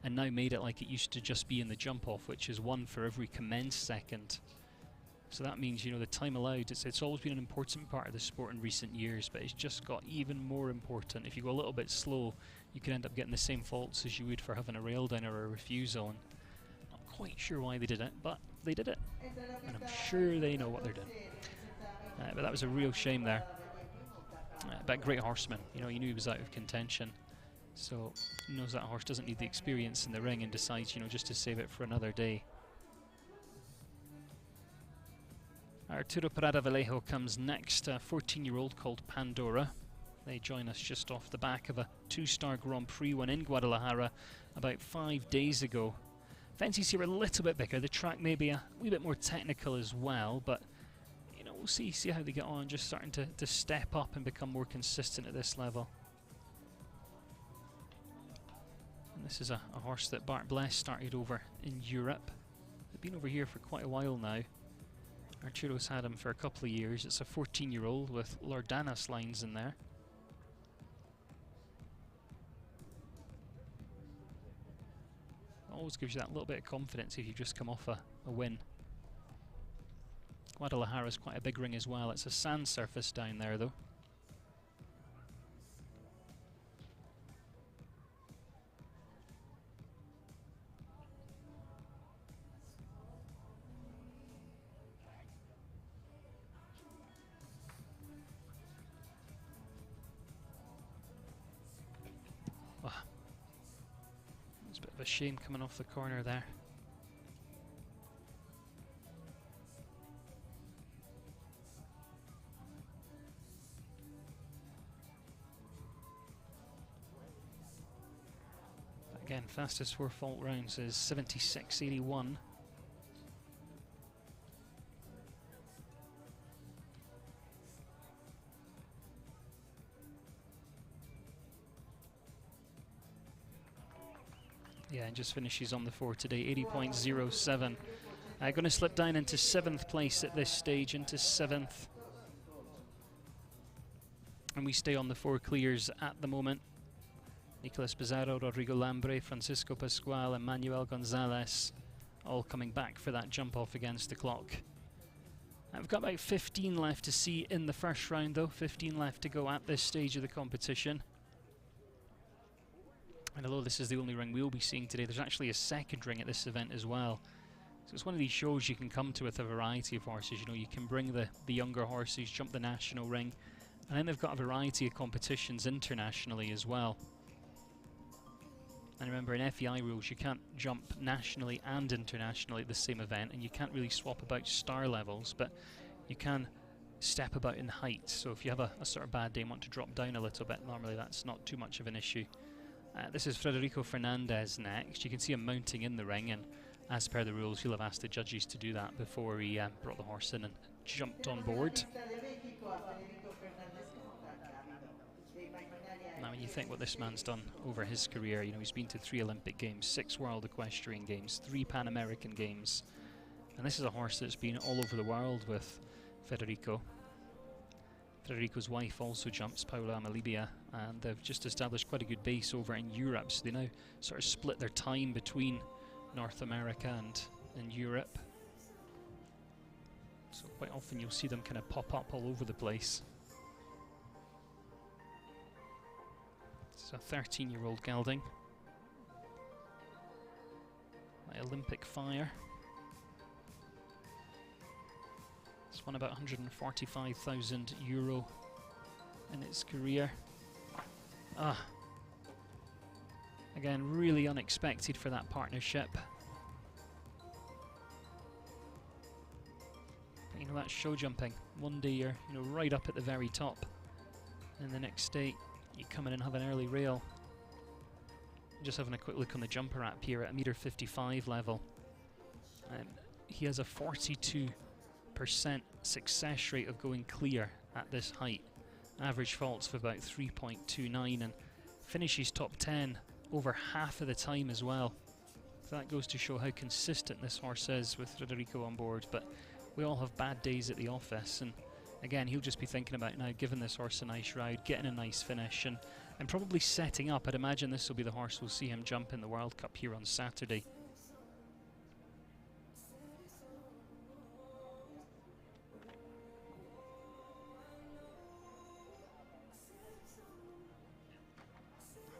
and now made it like it used to just be in the jump-off, which is 1 for every commenced second. So that means, you know, the time allowed, it's always been an important part of the sport in recent years, but it's just got even more important. If you go a little bit slow, you can end up getting the same faults as you would for having a rail down or a refusal. And not quite sure why they did it, but they did it, and I'm sure they know what they're doing. But that was a real shame there. But great horseman, you know, he knew he was out of contention, so he knows that horse doesn't need the experience in the ring and decides, you know, just to save it for another day. Arturo Parada Vallejo comes next, a 14-year-old called Pandora. They join us just off the back of a 2-star Grand Prix win in Guadalajara about 5 days ago. Fences here a little bit bigger, the track may be a wee bit more technical as well, but you know, we'll see how they get on, just starting to step up and become more consistent at this level. And this is a horse that Bart Bless started over in Europe. They've been over here for quite a while now. Arturo's had him for a couple of years. It's a 14-year-old with Lordanas lines in there. Always gives you that little bit of confidence if you just come off a win. Guadalajara's quite a big ring as well. It's a sand surface down there though. A shame coming off the corner there. Again, fastest 4 fault rounds is 76.81. Yeah, and just finishes on the 4 today, 80.07. Going to slip down into 7th place at this stage, into 7th. And we stay on the 4 clears at the moment. Nicolas Pizarro, Rodrigo Lambre, Francisco Pascual and Manuel Gonzalez all coming back for that jump off against the clock. We've got about 15 left to see in the first round though, 15 left to go at this stage of the competition. And although this is the only ring we'll be seeing today, there's actually a second ring at this event as well. So it's one of these shows you can come to with a variety of horses. You know, you can bring the younger horses, jump the national ring, and then they've got a variety of competitions internationally as well. And remember, in FEI rules, you can't jump nationally and internationally at the same event, and you can't really swap about star levels, but you can step about in height. So if you have a sort of bad day and want to drop down a little bit, normally that's not too much of an issue. This is Federico Fernandez next. You can see him mounting in the ring, and as per the rules, he'll have asked the judges to do that before he brought the horse in and jumped on board. Now, when you think what this man's done over his career, you know, he's been to 3 Olympic Games, 6 World Equestrian Games, 3 Pan American Games, and this is a horse that's been all over the world with Federico. Federico's wife also jumps, Paula Amalibia, and they've just established quite a good base over in Europe, so they now sort of split their time between North America and Europe. So quite often you'll see them kind of pop up all over the place. It's a 13-year-old gelding. My Olympic Fire. It's won about €145,000 in its career. Again, really unexpected for that partnership. But you know, that's show jumping. One day you're, you know, right up at the very top, and the next day you come in and have an early rail. Just having a quick look on the jumper app here at a £1.55 level. He has a 42% success rate of going clear at this height. Average faults of about 3.29, and finishes top 10 over half of the time as well. So that goes to show how consistent this horse is with Federico on board. But we all have bad days at the office, and again, he'll just be thinking about now giving this horse a nice ride, getting a nice finish, and probably setting up. I'd imagine this will be the horse we'll see him jump in the World Cup here on Saturday.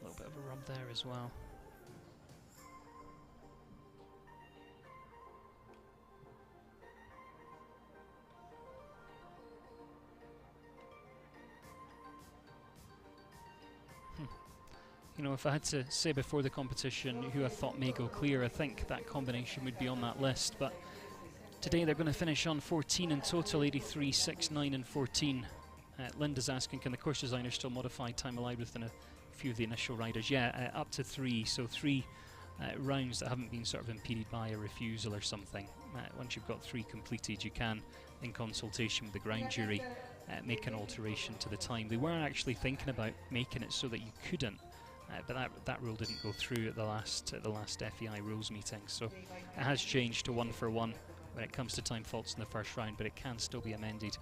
A little bit of a rub there as well. You know, if I had to say before the competition who I thought may go clear, I think that combination would be on that list. But today they're going to finish on 14 in total, 83, 6, 9 and 14. Linda's asking, can the course designer still modify time allowed within a few of the initial riders? Yeah, up to 3. So 3 rounds that haven't been sort of impeded by a refusal or something. Once you've got 3 completed, you can, in consultation with the ground jury, make an alteration to the time. They weren't actually thinking about making it so that you couldn't. But that rule didn't go through at the last FEI rules meeting, so it has changed to 1 for 1 when it comes to time faults in the first round, but it can still be amended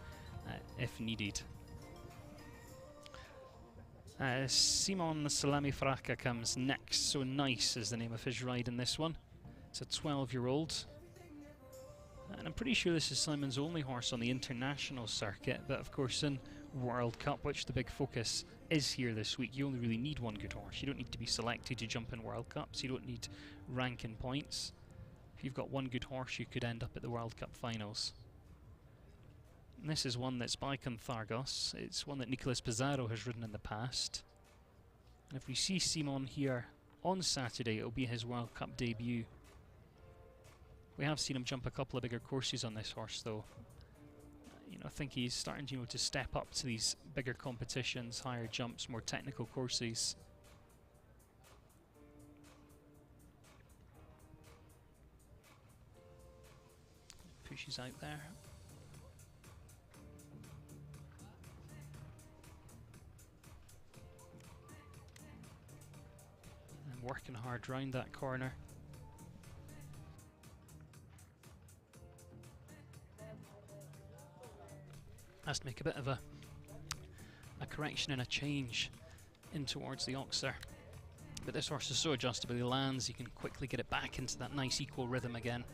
if needed. Simon Salami Fracca comes next. So Nice is the name of his ride in this one. It's a 12-year-old, and I'm pretty sure this is Simon's only horse on the international circuit, but of course in World Cup, which the big focus is here this week, you only really need one good horse. You don't need to be selected to jump in World Cups. You don't need ranking points. If you've got one good horse, you could end up at the World Cup finals. And this is one that's by Canthargos. It's one that Nicolas Pizarro has ridden in the past. And if we see Simon here on Saturday, it'll be his World Cup debut. We have seen him jump a couple of bigger courses on this horse, though. You know, I think he's starting, you know, to step up to these bigger competitions, higher jumps, more technical courses. Pushes out there. And working hard round that corner. Has to make a bit of a correction and a change in towards the Oxer. But this horse is so adjustable, he lands, you can quickly get it back into that nice equal rhythm again.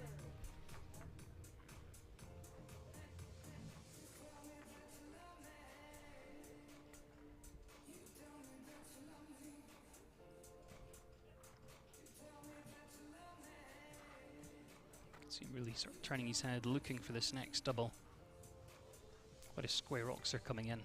See him really sort of turning his head, looking for this next double. What a square Oxer coming in.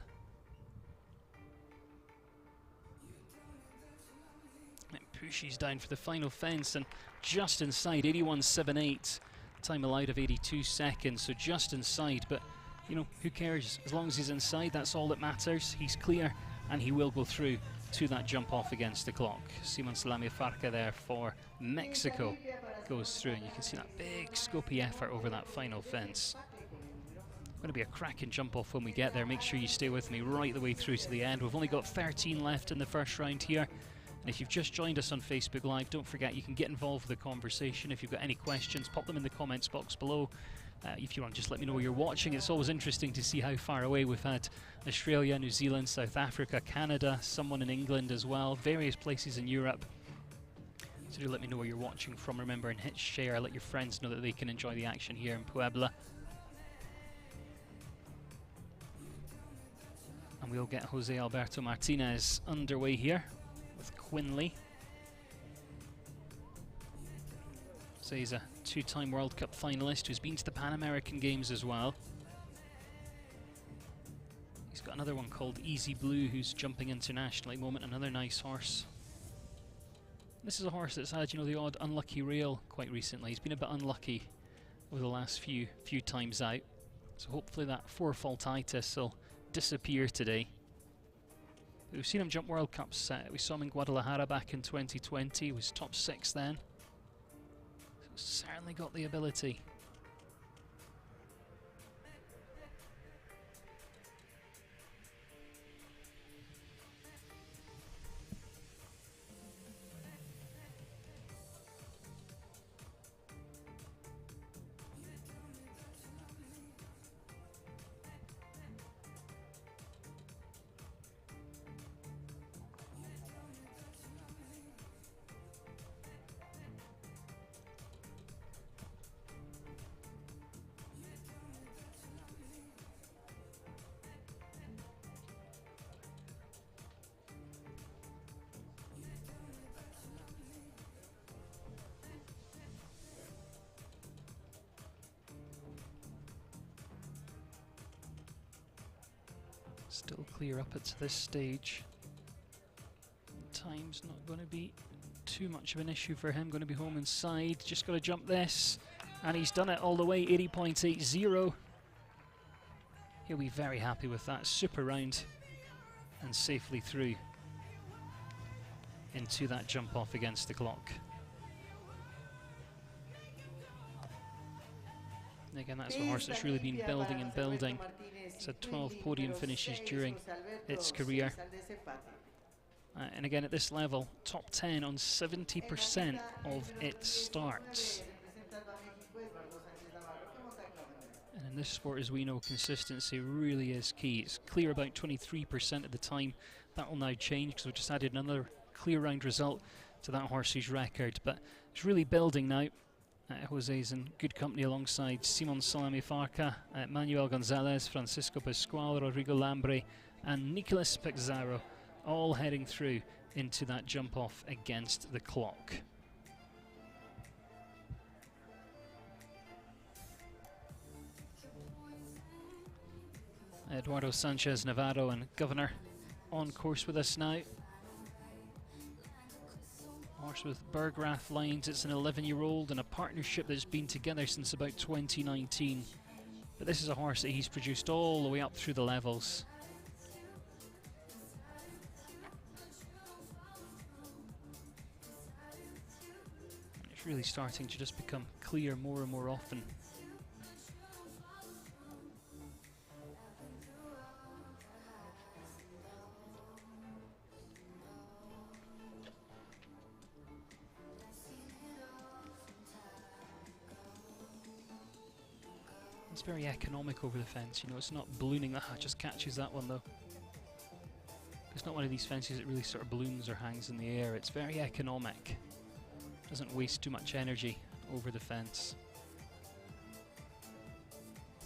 It pushes down for the final fence and just inside, 81.78. Time allowed of 82 seconds, so just inside, but you know, who cares? As long as he's inside, that's all that matters. He's clear and he will go through to that jump off against the clock. Simon Salami Farca there for Mexico goes through, and you can see that big scopy effort over that final fence. Going to be a cracking jump off when we get there. Make sure you stay with me right the way through to the end. We've only got 13 left in the first round here. And if you've just joined us on Facebook Live, don't forget you can get involved with the conversation. If you've got any questions, pop them in the comments box below. If you want, just let me know where you're watching. It's always interesting to see how far away we've had Australia, New Zealand, South Africa, Canada, someone in England as well, various places in Europe. So do let me know where you're watching from. Remember, and hit share. Let your friends know that they can enjoy the action here in Puebla. And we'll get Jose Alberto Martinez underway here with Quinley. So he's a two-time World Cup finalist who's been to the Pan American Games as well. He's got another one called Easy Blue who's jumping internationally at the moment, another nice horse. This is a horse that's had, you know, the odd unlucky rail quite recently. He's been a bit unlucky over the last few times out. So hopefully that forefaultitis will disappear today. We've seen him jump World Cups. We saw him in Guadalajara back in 2020. He was top 6 then. So certainly got the ability. Still clear up at this stage. Time's not going to be too much of an issue for him. Going to be home inside. Just got to jump this. And he's done it all the way, 80.80. He'll be very happy with that. Super round. And safely through into that jump off against the clock. And again, that's a horse that's really been building and building. It's had 12 podium finishes during its career. And again, at this level, top 10 on 70% of its starts. And in this sport, as we know, consistency really is key. It's clear about 23% at the time. That will now change because we've just added another clear round result to that horse's record. But it's really building now. Jose's in good company alongside Simon Salami Farca, Manuel Gonzalez, Francisco Pascual, Rodrigo Lambre and Nicolas Pizarro, all heading through into that jump off against the clock. Eduardo Sanchez Navarro and Governor on course with us now. Horse with Berggrath lines. It's an 11-year-old and a partnership that's been together since about 2019. But this is a horse that he's produced all the way up through the levels. It's really starting to just become clear more and more often. It's very economic over the fence, you know, it's not ballooning. That just catches that one though. It's not one of these fences that really sort of balloons or hangs in the air. It's very economic. Doesn't waste too much energy over the fence.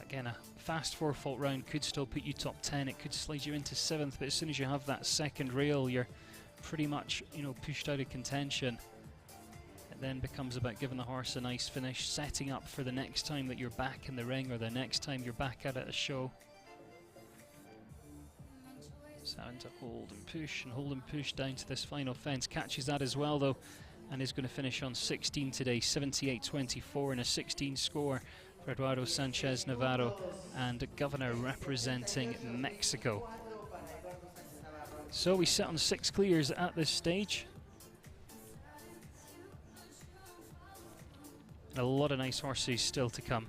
Again, a fast four-fault round could still put you top 10. It could slide you into 7th, but as soon as you have that second rail, you're pretty much, you know, pushed out of contention. It then becomes about giving the horse a nice finish, setting up for the next time that you're back in the ring or the next time you're back at a show. So having to hold and push down to this final fence. Catches that as well though, and is going to finish on 16 today, 78.24 and a 16 score for Eduardo Sanchez Navarro and Governor representing Mexico. So we sit on 6 clears at this stage. A lot of nice horses still to come.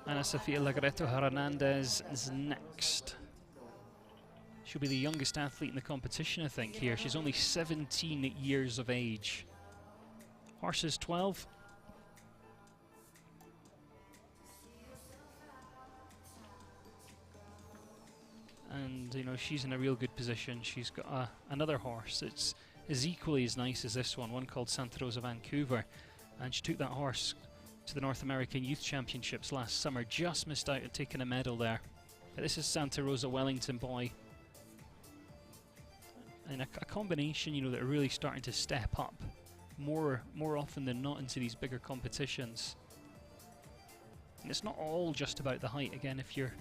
Ana Sofia Lagreto Hernandez is next. She'll be the youngest athlete in the competition, I think, here. She's only 17 years of age. Horse is 12. And and you know, she's in a real good position. She's got another horse that's is equally as nice as this one called Santa Rosa Vancouver, and she took that horse to the North American Youth Championships last summer, just missed out on taking a medal there. But this is Santa Rosa Wellington Boy, and a combination, you know, that are really starting to step up more often than not into these bigger competitions. And it's not all just about the height. Again, if you're,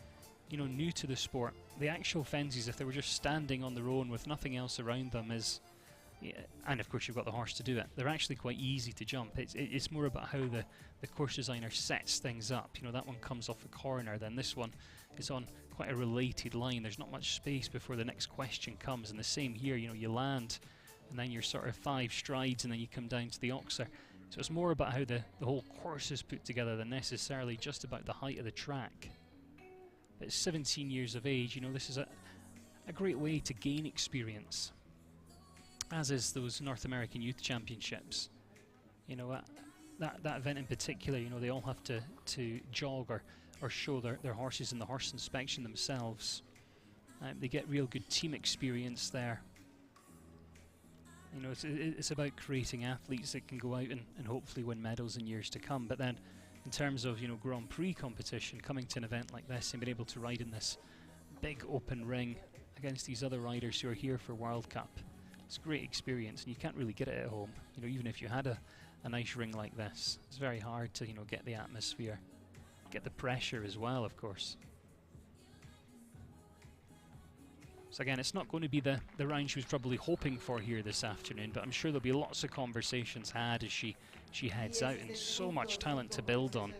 you know, new to the sport, the actual fences, if they were just standing on their own with nothing else around them, is, yeah, and of course you've got the horse to do it, they're actually quite easy to jump. It's more about how the course designer sets things up. You know, that one comes off a corner, then this one is on quite a related line. There's not much space before the next question comes, and the same here. You know, you land and then you're sort of 5 strides and then you come down to the oxer. So it's more about how the whole course is put together than necessarily just about the height of the track. At 17 years of age, you know, this is a great way to gain experience, as is those North American Youth Championships. You know, that event in particular, you know, they all have to jog or show their horses in the horse inspection themselves. They get real good team experience there. You know, it's about creating athletes that can go out and hopefully win medals in years to come. But then, in terms of, you know, Grand Prix competition, coming to an event like this and being able to ride in this big open ring against these other riders who are here for World Cup, it's a great experience, and you can't really get it at home. You know, even if you had a nice ring like this, it's very hard to, you know, get the atmosphere, get the pressure as well, of course. So again, it's not going to be the round she was probably hoping for here this afternoon, but I'm sure there'll be lots of conversations had as she heads out, and so much talent to build on.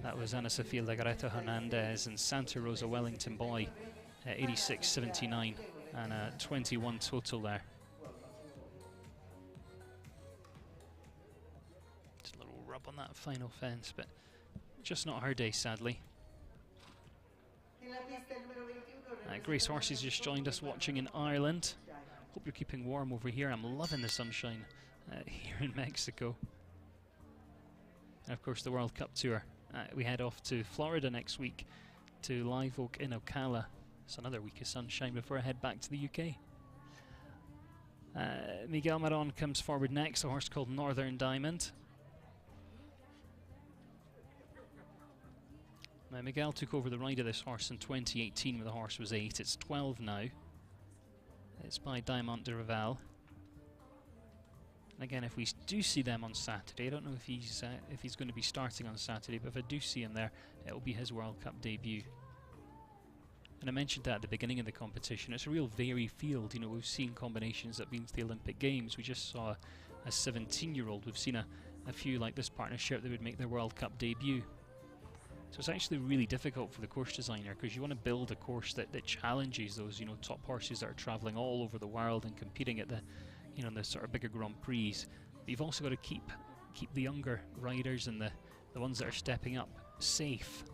That was Ana Sofia Legarreta Hernandez and Santa Rosa Wellington Boy, 86.79 and 21 total there. Just a little rub on that final fence, but just not her day, sadly. Grace Horsey's just joined us watching in Ireland. Hope you're keeping warm over here. I'm loving the sunshine here in Mexico. And of course the World Cup Tour. We head off to Florida next week to Live Oak in Ocala. It's another week of sunshine before I head back to the UK. Miguel Maron comes forward next, a horse called Northern Diamond. Now, Miguel took over the ride of this horse in 2018 when the horse was 8. It's 12 now. It's by Diamant de Reval. And again, if we do see them on Saturday, I don't know if he's going to be starting on Saturday, but if I do see him there, it will be his World Cup debut. And I mentioned that at the beginning of the competition. It's a real varied field. You know, we've seen combinations that have been to the Olympic Games. We just saw a 17-year-old. We've seen a few like this partnership that would make their World Cup debut. So it's actually really difficult for the course designer, because you want to build a course that challenges those, you know, top horses that are travelling all over the world and competing at the, you know, the sort of bigger Grand Prix. But you've also got to keep the younger riders and the ones that are stepping up safe.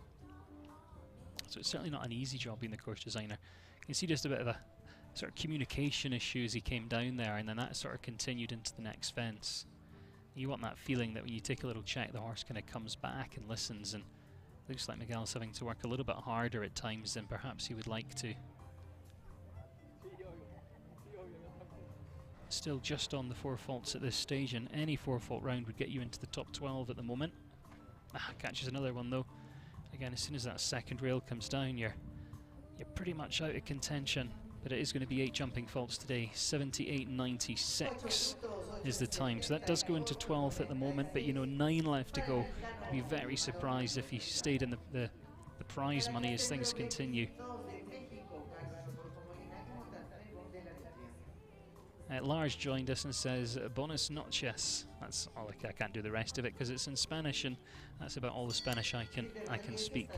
So it's certainly not an easy job being the course designer. You can see just a bit of a sort of communication issue as he came down there, and then that sort of continued into the next fence. You want that feeling that when you take a little check, the horse kind of comes back and listens, and looks like Miguel's having to work a little bit harder at times than perhaps he would like to. Still just on the 4 faults at this stage, and any 4-fault round would get you into the top 12 at the moment. Catches another one though. Again, as soon as that second rail comes down, you're pretty much out of contention. But it is going to be 8 jumping faults today. 78.96 is the time. So that does go into 12th at the moment, but you know, 9 left to go. I'd be very surprised if he stayed in the prize money as things continue. Lars joined us and says, "Buenas noches." That's all. I can't do the rest of it because it's in Spanish, and that's about all the Spanish I can speak.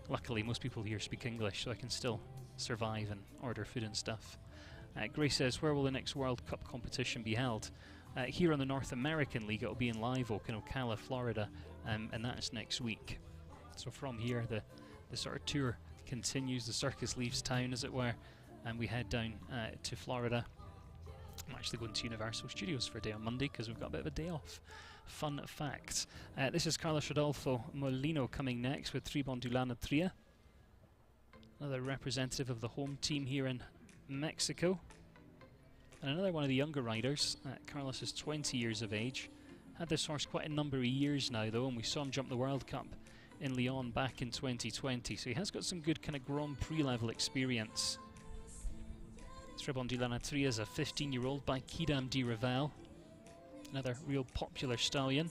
Luckily, most people here speak English, so I can still survive and order food and stuff. Grace says, "Where will the next World Cup competition be held?" Here on the North American League, it will be in Live Oak in Ocala, Florida, and that is next week. So from here, the sort of tour continues. The circus leaves town, as it were, and we head down to Florida. I'm actually going to Universal Studios for a day on Monday because we've got a bit of a day off. Fun fact. This is Carlos Rodolfo Molino coming next with Tribondulana Tria. Another representative of the home team here in Mexico. And another one of the younger riders. Carlos is 20 years of age. Had this horse quite a number of years now though, and we saw him jump the World Cup in Lyon back in 2020. So he has got some good kind of Grand Prix level experience. Trebon de la Natria is a 15-year-old by Kidam de Revel. Another real popular stallion.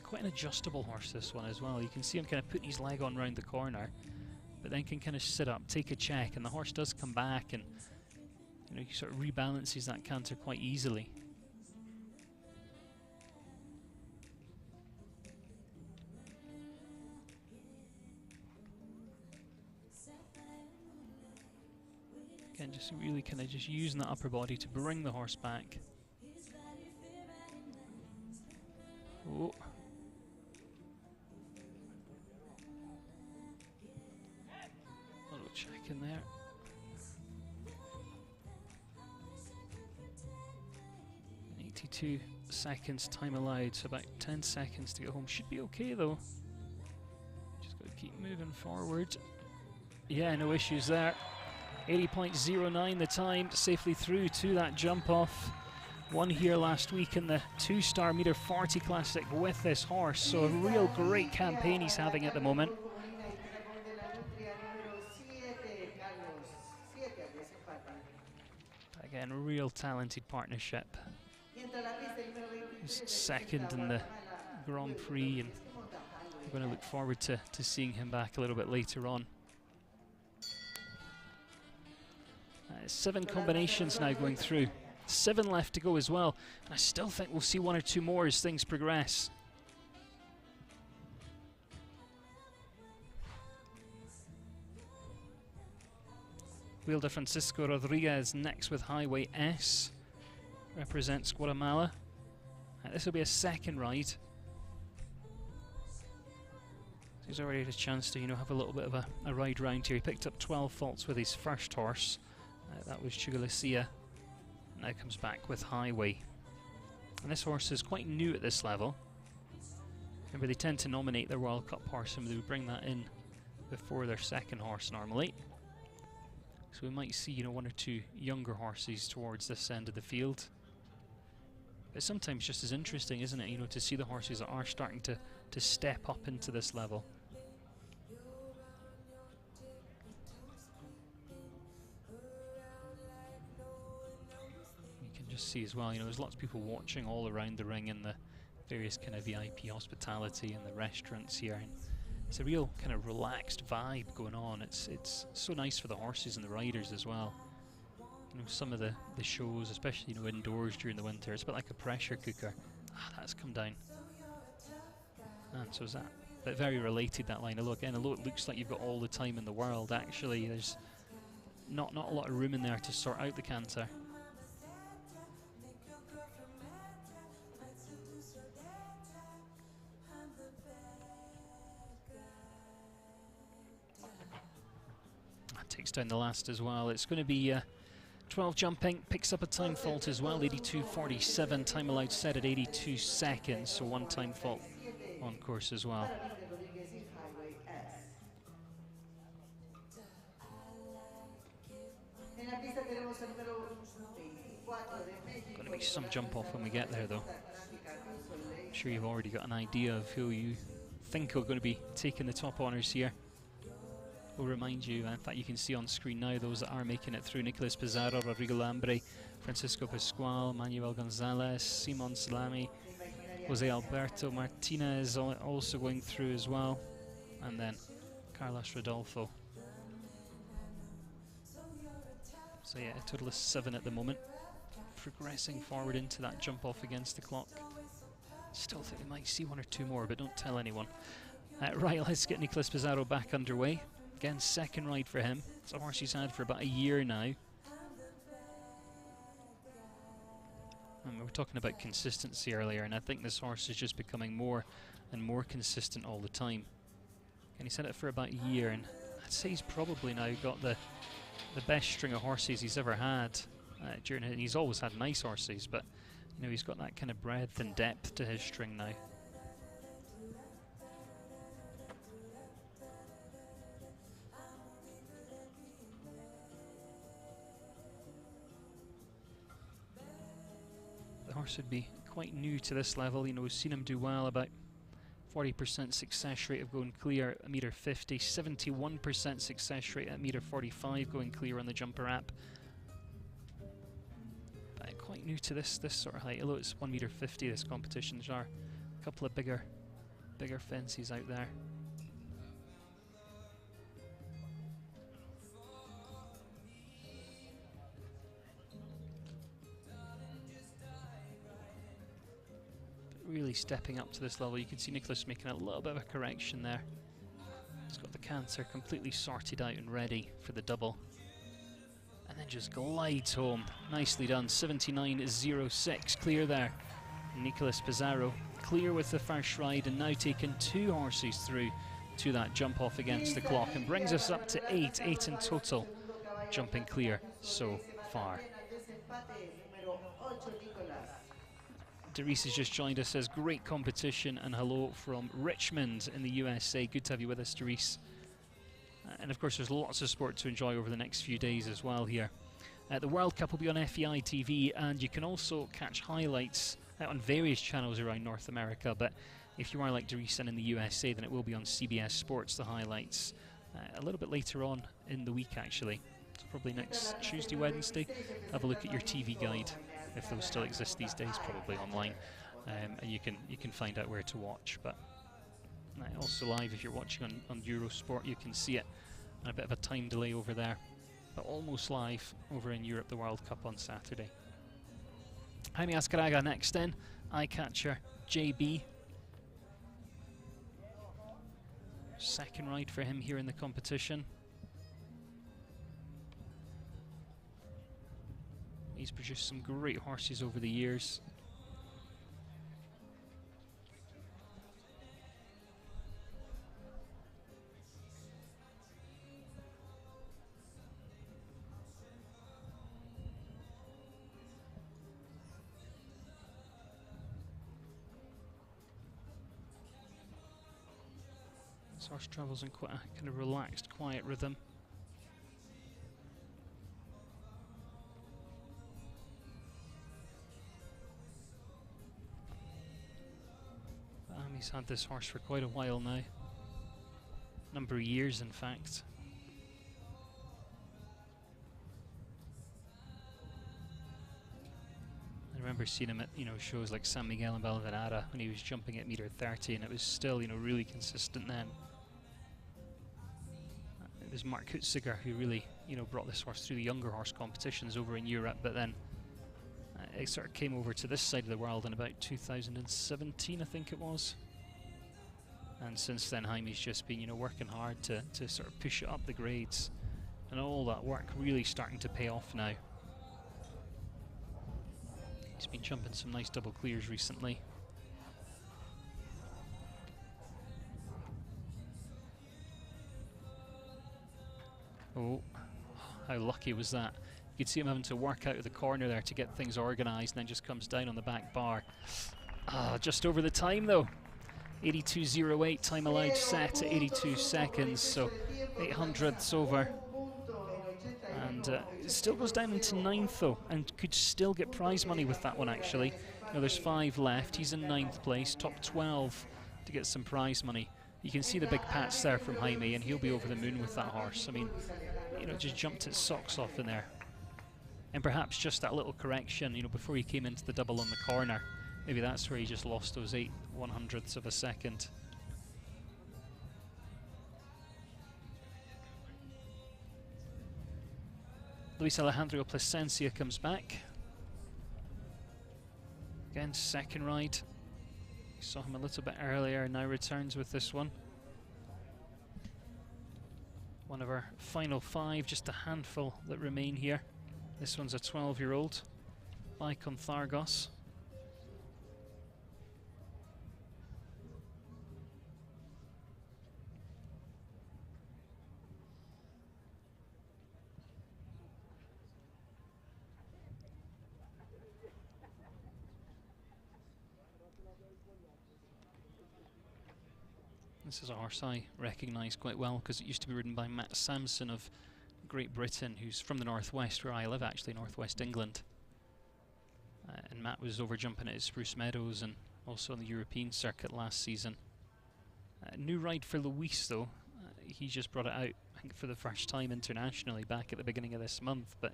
Quite an adjustable horse, this one as well. You can see him kind of putting his leg on round the corner, but then can kind of sit up, take a check, and the horse does come back, and you know, he sort of rebalances that canter quite easily. Again, just really kind of just using that upper body to bring the horse back. Oh. Little check in there. And 82 seconds time allowed, so about 10 seconds to get home. Should be okay though. Just got to keep moving forward. Yeah, no issues there. 80.09 the time, safely through to that jump off. Won here last week in the 2-star meter 40 classic with this horse, so a real great campaign he's having at the moment. Again, real talented partnership. He's second in the Grand Prix, and we're going to look forward to seeing him back a little bit later on. 7 combinations now going through. 7 left to go as well, and I still think we'll see 1 or 2 more as things progress. Wilder Francisco Rodriguez next with Highway S. Represents Guatemala. This will be a second ride. He's already had a chance to, you know, have a little bit of a ride round here. He picked up 12 faults with his first horse. That was Chugalicia. Now comes back with Highway. And this horse is quite new at this level. Remember, they tend to nominate their World Cup horse and they would bring that in before their second horse normally. So we might see, you know, 1 or 2 younger horses towards this end of the field. But sometimes just as interesting, isn't it, you know, to see the horses that are starting to step up into this level. You can just see as well, you know, there's lots of people watching all around the ring in the various kind of VIP hospitality and the restaurants here. And it's a real kind of relaxed vibe going on. It's so nice for the horses and the riders as well. You know, some of the shows, especially, you know, indoors during the winter, it's a bit like a pressure cooker. Ah, that's come down. And so is that. But very related, that line. Although it looks like you've got all the time in the world, actually there's not a lot of room in there to sort out the canter. That takes down the last as well. It's going to be 12 jumping, picks up a time fault as well, 82.47, time allowed set at 82 seconds, so 1 time fault on course as well. Going to be some jump off when we get there though. I'm sure you've already got an idea of who you think are going to be taking the top honours here. We'll remind you, in fact you can see on screen now those that are making it through: Nicolas Pizarro, Rodrigo Lambre, Francisco Pascual, Manuel Gonzalez, Simon Salami, Jose Alberto Martinez also going through as well, and then Carlos Rodolfo. So yeah, a total of 7 at the moment, progressing forward into that jump off against the clock. Still think we might see 1 or 2 more, but don't tell anyone. Right, let's get Nicolas Pizarro back underway. Again, second ride for him. It's a horse he's had for about a year now. And we were talking about consistency earlier, and I think this horse is just becoming more and more consistent all the time. And he's had it for about a year, and I'd say he's probably now got the best string of horses he's ever had. And he's always had nice horses, but you know, he's got that kind of breadth and depth to his string now. horse would be quite new to this level. You know, we've seen him do well, about 40% success rate of going clear at $1.50, 71% success rate at $1.45 going clear on the jumper app. But quite new to this sort of height, although it's $1.50 this competition. There are a couple of bigger fences out there. Really stepping up to this level. You can see Nicholas making a little bit of a correction there. He's got the canter completely sorted out and ready for the double. And then just glides home. Nicely done. 79.06 clear there. Nicholas Pizarro clear with the first ride, and now taking 2 horses through to that jump off against the clock, and brings us up to 8 in total jumping clear so far. Derice has just joined us, says great competition and hello from Richmond in the USA. Good to have you with us, Derice. And of course there's lots of sport to enjoy over the next few days as well here. The World Cup will be on FEI TV, and you can also catch highlights on various channels around North America, but if you are like Derice and in the USA, then it will be on CBS Sports, the highlights, a little bit later on in the week actually. So probably next Tuesday, Wednesday. Have a look at your TV guide, if those still exist these days, probably online, and you can find out where to watch. But also live, if you're watching on Eurosport, you can see it, and a bit of a time delay over there, but almost live over in Europe, the World Cup on Saturday. Jaime Azcárraga next then, eye catcher JB. Second ride for him here in the competition. He's produced some great horses over the years. This horse travels in quite a kind of relaxed, quiet rhythm. He's had this horse for quite a while now, number of years in fact. I remember seeing him at shows like San Miguel and Valderrama when he was jumping at $1.30, and it was still really consistent then. It was Mark Hutziger who really brought this horse through the younger horse competitions over in Europe, but then it sort of came over to this side of the world in about 2017, I think it was. And since then, Jaime's just been, working hard to sort of push it up the grades, and all that work really starting to pay off now. He's been jumping some nice double clears recently. Oh, how lucky was that? You could see him having to work out of the corner there to get things organised, and then just comes down on the back bar. Just over the time though. 82.08 time allowed set at 82 seconds, so 800ths over. And it still goes down into 9th though, and could still get prize money with that one actually. There's 5 left, he's in 9th place, top 12 to get some prize money. You can see the big pats there from Jaime, and he'll be over the moon with that horse. I mean, just jumped its socks off in there. And perhaps just that little correction, before he came into the double on the corner, maybe that's where he just lost those 8/100ths of a second. Luis Alejandro Plasencia comes back. Again, second ride. We saw him a little bit earlier, now returns with this one. One of our final 5, just a handful that remain here. This one's a 12-year-old, Lycon Thargos. This is a horse I recognise quite well because it used to be ridden by Matt Sampson of Great Britain, who's from the northwest, where I live actually, northwest England. And Matt was over jumping at Spruce Meadows and also on the European circuit last season. New ride for Luis though. He just brought it out, I think, for the first time internationally back at the beginning of this month. But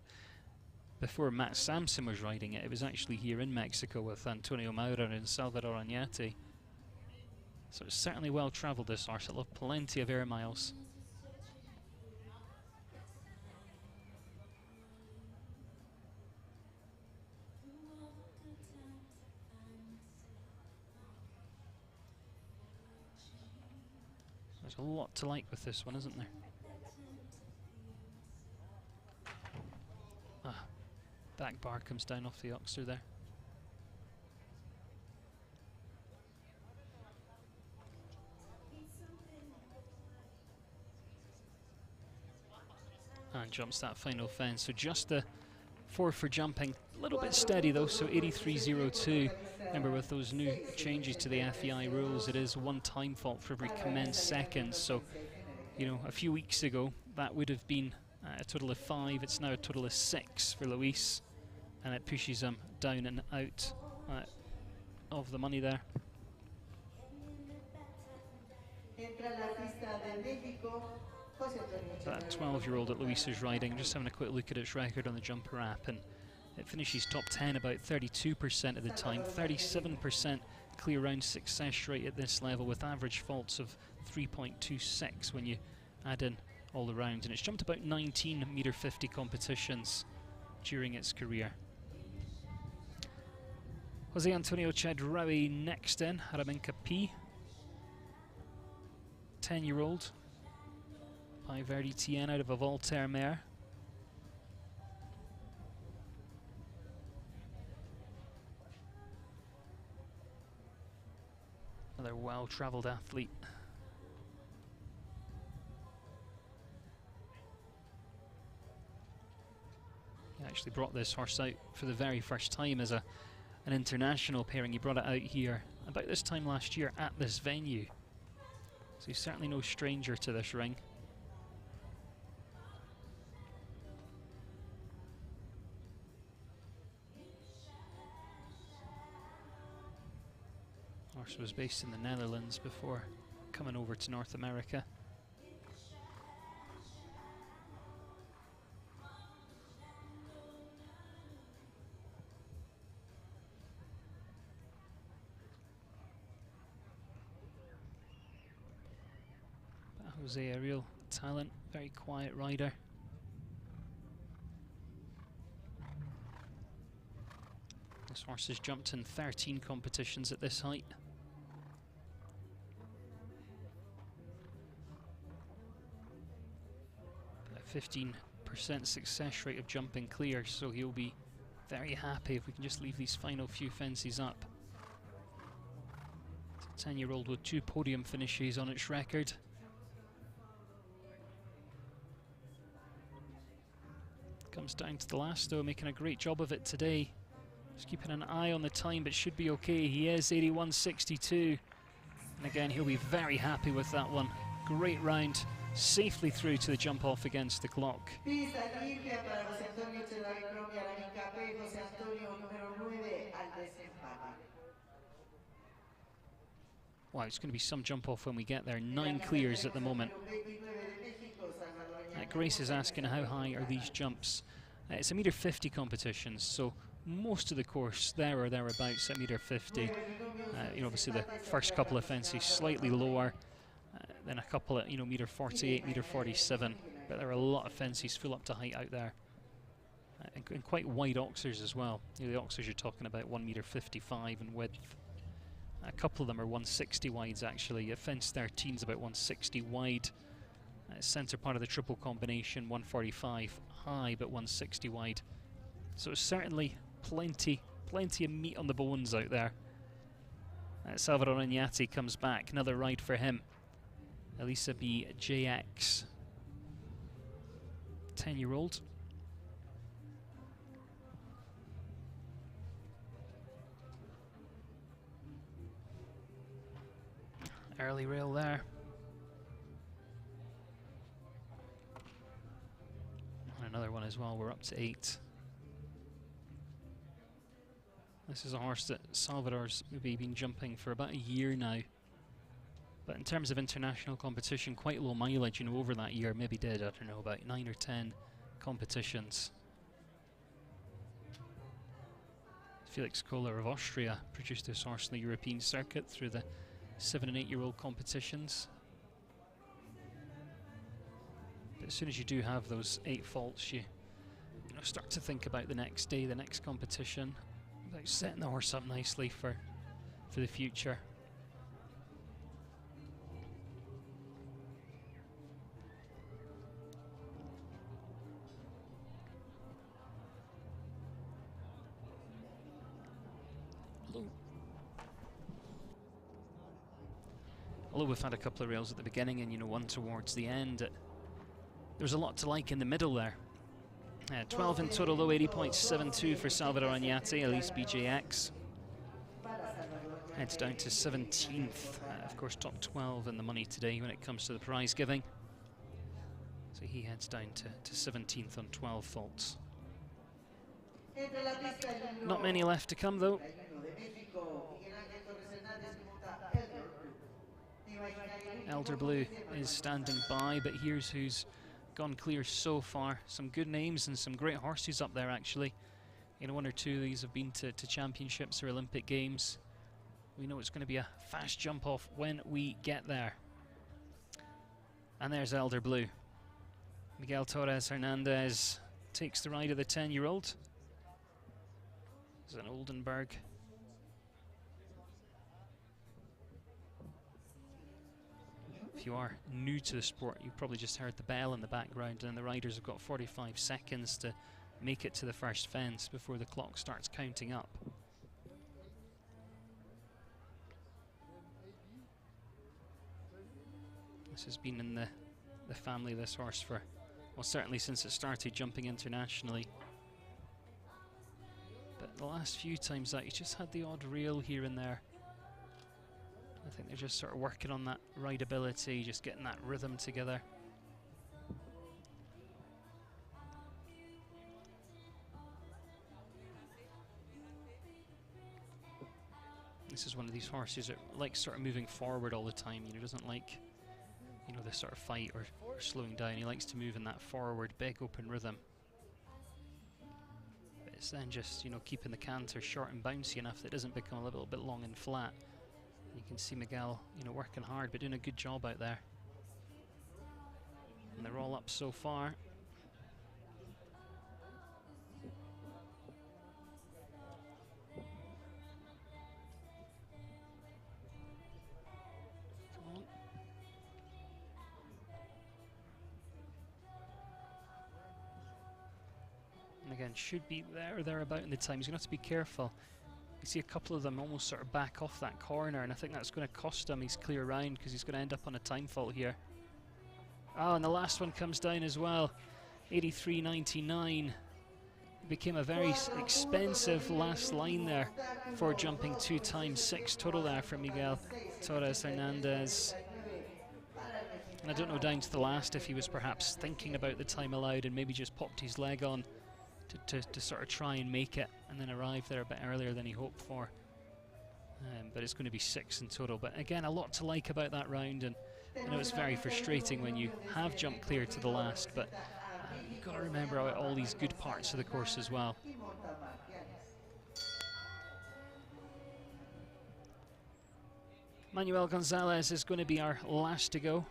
before Matt Sampson was riding it, it was actually here in Mexico with Antonio Maura and Salvador Oñate. So it's certainly well travelled, this horse. It'll have plenty of air miles. There's a lot to like with this one, isn't there? Back bar comes down off the Oxer there. And jumps that final fence. So just the 4 for jumping. A little bit steady though, so 83.02. Remember, with those new changes to the FEI rules, it is 1 time fault for every commenced seconds. So, you know, a few weeks ago, that would have been a total of 5. It's now a total of 6 for Luis. And it pushes him down and out of the money there. That 12-year-old that Luis is riding, just having a quick look at its record on the Jumper app, and it finishes top 10 about 32% of the time, 37% clear round success rate at this level, with average faults of 3.26 when you add in all the rounds, and it's jumped about 19 meter 50 competitions during its career. Jose Antonio Chedraui next in, Araminca P, 10-year-old by Verdi Tien out of a Voltaire mare. Another well-travelled athlete. He actually brought this horse out for the very first time as an international pairing. He brought it out here about this time last year at this venue. So he's certainly no stranger to this ring. Horse was based in the Netherlands before coming over to North America. But Jose, a real talent, very quiet rider. This horse has jumped in 13 competitions at this height. 15% success rate of jumping clear, so he'll be very happy if we can just leave these final few fences up. It's a 10-year-old with 2 podium finishes on its record. Comes down to the last though, making a great job of it today. Just keeping an eye on the time, but should be okay. He is 81.62. And again, he'll be very happy with that one. Great round. Safely through to the jump off against the clock. Wow, it's going to be some jump off when we get there. 9 clears at the moment. Grace is asking how high are these jumps. It's a meter 50 competition, so most of the course there or thereabouts at meter 50. You know, obviously the first couple of fences slightly lower. Then a couple at, you know, meter 48, meter 47, but there are a lot of fences full up to height out there, and quite wide oxers as well. You know, the oxers you're talking about 1 meter 55 in width. A couple of them are 160 wides actually. Fence 13's about 160 wide. Centre part of the triple combination 145 high, but 160 wide. So it's certainly plenty of meat on the bones out there. Salvador Oñate comes back, another ride for him. Elisa B. JX, 10-year-old. Early rail there. And another one as well, we're up to 8. This is a horse that Salvador's maybe been jumping for about a year now. But in terms of international competition, quite low mileage, you know, over that year. Maybe did, I don't know, about 9 or 10 competitions. Felix Kohler of Austria produced this horse in the European circuit through the 7- and 8-year-old competitions. But as soon as you do have those 8 faults, you know, start to think about the next day, the next competition, about setting the horse up nicely for the future. Although we've had a couple of rails at the beginning and, you know, one towards the end, there's a lot to like in the middle there. 12 in total, though, 80.72 for Salvador Añate, Elise BJX. Heads down to 17th. Of course, top 12 in the money today when it comes to the prize giving. So he heads down to 17th on 12 faults. Not many left to come, though. Elder Blue is standing by, but here's who's gone clear so far. Some good names and some great horses up there, actually. You know, 1 or 2 of these have been to championships or Olympic Games. We know it's going to be a fast jump off when we get there. And there's Elder Blue. Miguel Torres Hernandez takes the ride of the 10-year-old. This is an Oldenburg. If you are new to the sport, you probably just heard the bell in the background, and the riders have got 45 seconds to make it to the first fence before the clock starts counting up. This has been in the family of this horse for, well, certainly since it started jumping internationally. But the last few times that, he's just had the odd reel here and there. I think they're just sort of working on that rideability, just getting that rhythm together. This is one of these horses that likes sort of moving forward all the time. You know, doesn't like, you know, this sort of fight or slowing down. He likes to move in that forward, big open rhythm. But it's then just, you know, keeping the canter short and bouncy enough that it doesn't become a little bit long and flat. You can see Miguel, you know, working hard but doing a good job out there. And they're all up so far. Come on. And again, should be there or thereabout in the time. He's going to have to be careful. You see a couple of them almost sort of back off that corner, and I think that's going to cost him his clear round because he's going to end up on a time fault here. Oh, and the last one comes down as well. 83.99. It became a very expensive last line there for jumping 2 times 6 total there for Miguel Torres Hernandez. And I don't know down to the last if he was perhaps thinking about the time allowed and maybe just popped his leg on to sort of try and make it and then arrive there a bit earlier than he hoped for. But it's going to be 6 in total. But again, a lot to like about that round, and I know it's very frustrating when you have jumped clear to the last, but you've got to remember about all these good parts of the course as well. Manuel Gonzalez is going to be our last to go.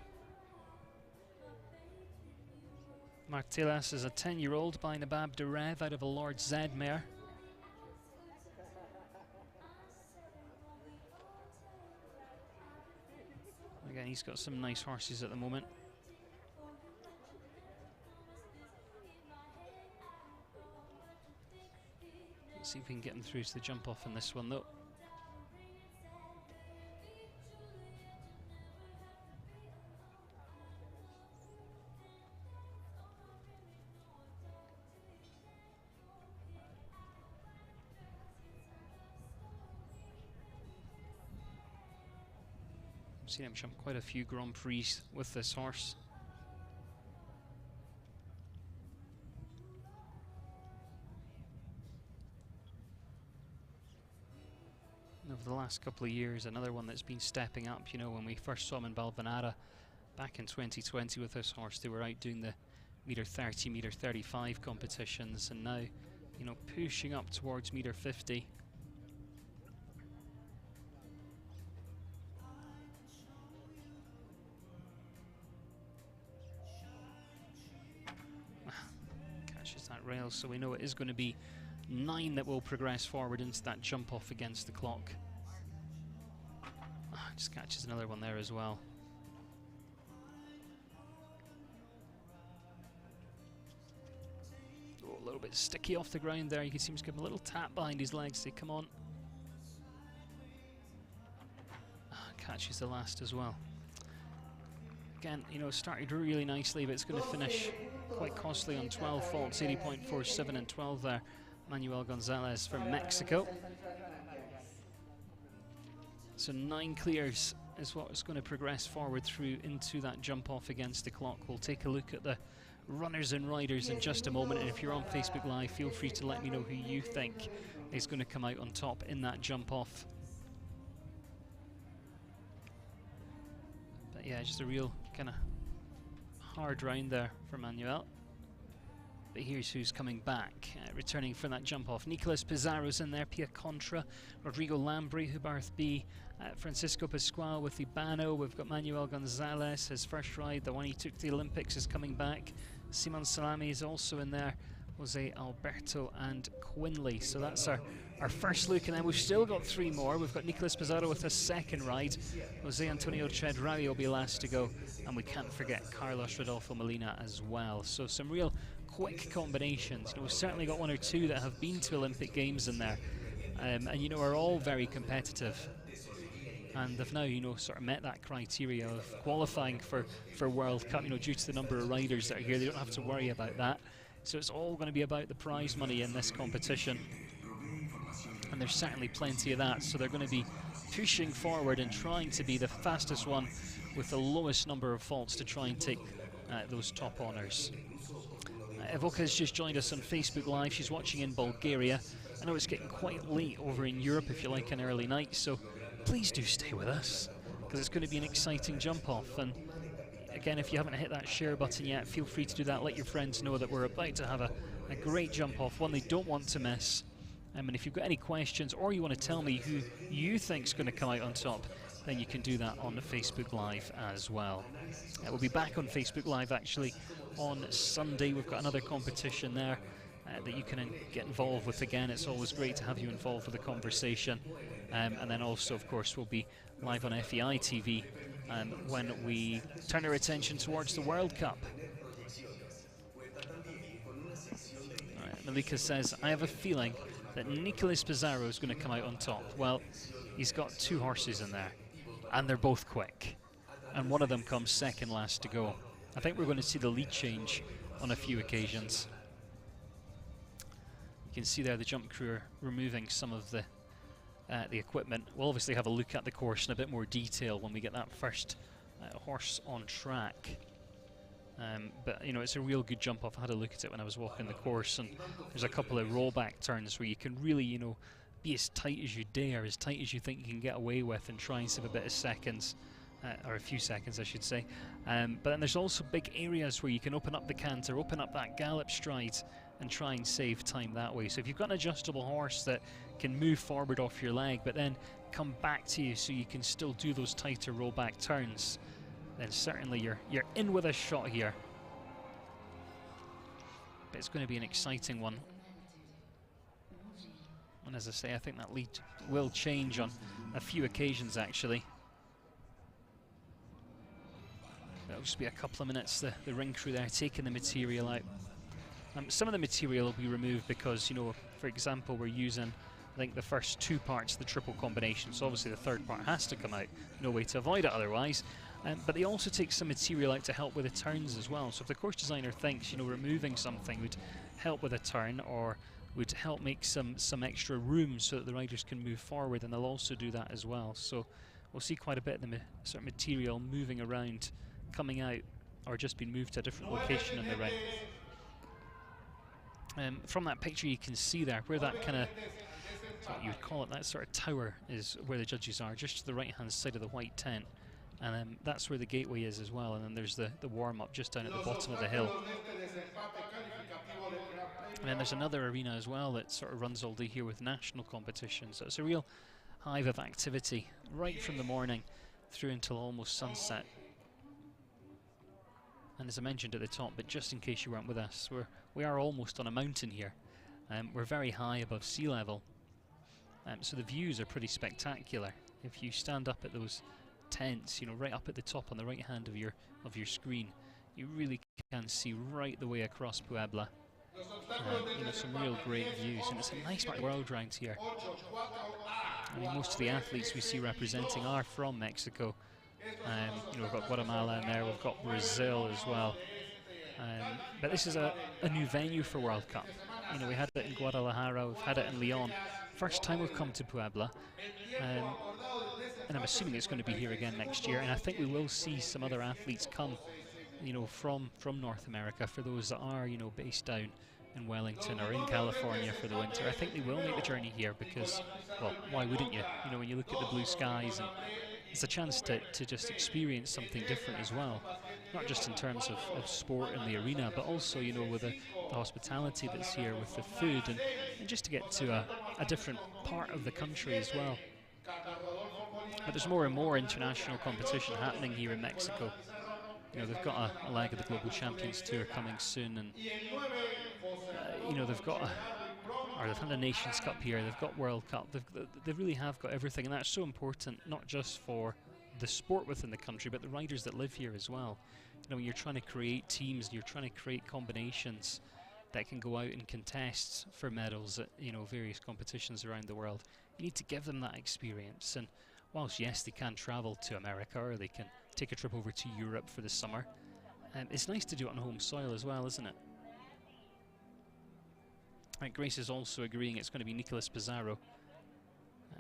Martelas is a 10-year-old by Nabab Derev out of a Lord Z mare. Again, he's got some nice horses at the moment. Let's see if we can get him through to the jump off in this one though. I've seen him jump quite a few Grand Prix with this horse. over the last couple of years. Another one that's been stepping up. You know, when we first saw him in Valvanara back in 2020 with this horse, they were out doing the metre 30, metre 35 competitions, and now, you know, pushing up towards metre 50. Catches that rail, so we know it is going to be 9 that will progress forward into that jump off against the clock. Just catches another one there as well. Oh, a little bit sticky off the ground there. You can see him just give him a little tap behind his legs, say come on. Catches the last as well. Again, you know, started really nicely, but it's going to finish quite costly on 12 faults, 80.47 and 12 there. Manuel Gonzalez from Mexico. So 9 clears is what is going to progress forward through into that jump off against the clock. We'll take a look at the runners and riders in just a moment, and if you're on Facebook Live, feel free to let me know who you think is going to come out on top in that jump off. But yeah, just a real kind of hard round there for Manuel. But here's who's coming back, returning from that jump off. Nicolas Pizarro's in there, Pia Contra, Rodrigo Lambri, Hubarth B, Francisco Pascual with Ibano. We've got Manuel Gonzalez, his first ride, the one he took to the Olympics, is coming back. Simon Salami is also in there, Jose Alberto and Quinley. So that's our first look, and then we've still got 3 more. We've got Nicolas Pizarro with a second ride. Jose Antonio Chedraui will be last to go, and we can't forget Carlos Rodolfo Molina as well. So some real quick combinations. You know, we've certainly got 1 or 2 that have been to Olympic Games in there, and you know, are all very competitive, and they've now, you know, sort of met that criteria of qualifying for World Cup. You know, due to the number of riders that are here, they don't have to worry about that. So it's all going to be about the prize money in this competition, and there's certainly plenty of that. So they're going to be pushing forward and trying to be the fastest one with the lowest number of faults to try and take those top honours. Evoka has just joined us on Facebook Live. She's watching in Bulgaria. I know it's getting quite late over in Europe if you like an early night, so please do stay with us, because it's going to be an exciting jump off. And again, if you haven't hit that share button yet, feel free to do that. Let your friends know that we're about to have a great jump off, one they don't want to miss. And if you've got any questions, or you want to tell me who you think's going to come out on top, then you can do that on the Facebook Live as well. We'll be back on Facebook Live actually on Sunday. We've got another competition there that you can get involved with. Again, it's always great to have you involved with the conversation. And then also, of course, we'll be live on FEI TV when we turn our attention towards the World Cup. Malika says, I have a feeling that Nicolas Pizarro is going to come out on top. Well, he's got 2 horses in there, and they're both quick, and one of them comes second last to go. I think we're going to see the lead change on a few occasions. You can see there the jump crew are removing some of the equipment. We'll obviously have a look at the course in a bit more detail when we get that first horse on track. But you know, it's a real good jump off. I had a look at it when I was walking the course, and there's a couple of rollback turns where you can really, you know, be as tight as you dare, as tight as you think you can get away with, and try and save a bit of seconds, or a few seconds I should say. But then there's also big areas where you can open up the canter, open up that gallop stride, and try and save time that way. So if you've got an adjustable horse that can move forward off your leg but then come back to you so you can still do those tighter rollback turns, then certainly you're in with a shot here. But it's going to be an exciting one. And as I say, I think that lead will change on a few occasions actually. It'll just be a couple of minutes, the ring crew there taking the material out. Some of the material will be removed because, you know, for example, we're using, I think, the first 2 parts of the triple combination, so obviously the third part has to come out. No way to avoid it otherwise. But they also take some material out to help with the turns as well. So if the course designer thinks, you know, removing something would help with a turn, or would help make some extra room so that the riders can move forward, and they'll also do that as well. So we'll see quite a bit of the sort of material moving around, coming out, or just being moved to a different location in the ring. From that picture you can see there where that kind of what you would call it, that sort of tower is where the judges are, just to the right-hand side of the white tent. And that's where the gateway is as well, and then there's the warm-up just down at the bottom of the hill. And then there's another arena as well that sort of runs all day here with national competitions. So it's a real hive of activity right from the morning through until almost sunset. And as I mentioned at the top, but just in case you weren't with us, we are almost on a mountain here. We're very high above sea level, so the views are pretty spectacular. If you stand up at those tents, you know, right up at the top on the right hand of your screen, you really can see right the way across Puebla. You know, some real great views, and it's a nice world round here. I mean, most of the athletes we see representing are from Mexico. You know, we've got Guatemala in there, we've got Brazil as well. But this is a new venue for World Cup. You know, we had it in Guadalajara, we've had it in Leon. First time we've come to Puebla. And I'm assuming it's going to be here again next year. And I think we will see some other athletes come, you know, from North America, for those that are, you know, based down in Wellington or in California for the winter. I think they will make the journey here because, well, why wouldn't you? You know, when you look at the blue skies, and it's a chance to just experience something different as well. Not just in terms of sport in the arena, but also, you know, with the hospitality that's here, with the food, and just to get to a different part of the country as well. But there's more and more international competition happening here in Mexico. You know, they've got a leg of the Global Champions Tour coming soon, and you know, they've had a Nations Cup here, they've got World Cup, they really have got everything, and that's so important, not just for the sport within the country, but the riders that live here as well. You know, when you're trying to create teams, and you're trying to create combinations that can go out and contest for medals at, you know, various competitions around the world, you need to give them that experience. And whilst, yes, they can travel to America, or they can take a trip over to Europe for the summer, it's nice to do it on home soil as well, isn't it? Right, Grace is also agreeing it's going to be Nicolas Pizarro.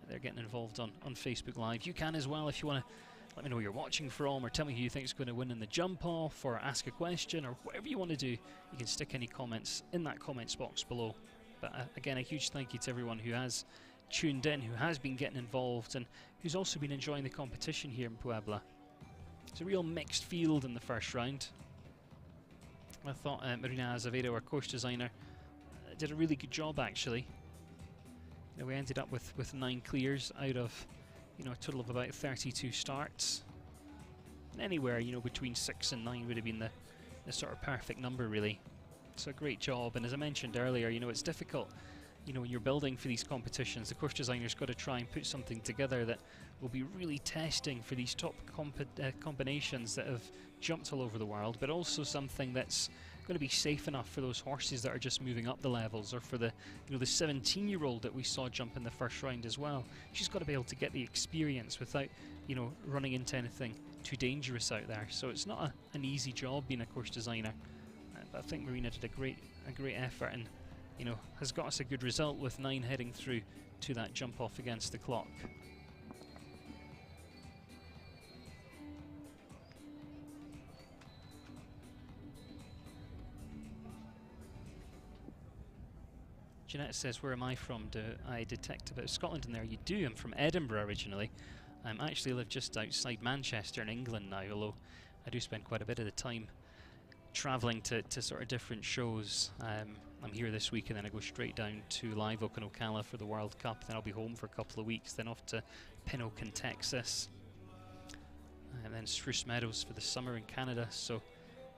They're getting involved on Facebook Live. You can as well if you want to let me know where you're watching from, or tell me who you think is going to win in the jump off, or ask a question, or whatever you want to do. You can stick any comments in that comments box below. But again, a huge thank you to everyone who has tuned in, who has been getting involved, and who's also been enjoying the competition here in Puebla. It's a real mixed field in the first round. I thought Marina Azevedo, our course designer, did a really good job actually. You know, we ended up with 9 clears out of, you know, a total of about 32 starts. And anywhere, you know, between 6 and 9 would have been the sort of perfect number, really. So a great job. And as I mentioned earlier, you know, it's difficult, you know, when you're building for these competitions, the course designer's got to try and put something together that will be really testing for these top combinations that have jumped all over the world, but also something that's going to be safe enough for those horses that are just moving up the levels, or for the, you know, the 17-year-old that we saw jump in the first round as well. She's got to be able to get the experience without, you know, running into anything too dangerous out there. So it's not an easy job being a course designer, but I think Marina did a great effort, and, you know, has got us a good result with 9 heading through to that jump off against the clock. Jeanette says, where am I from? Do I detect a bit of Scotland in there? You do. I'm from Edinburgh originally. I actually live just outside Manchester in England now, although I do spend quite a bit of the time travelling to sort of different shows. I'm here this week, and then I go straight down to Live Oak in Ocala for the World Cup. Then I'll be home for a couple of weeks, then off to Pinnock in Texas, and then Spruce Meadows for the summer in Canada. So,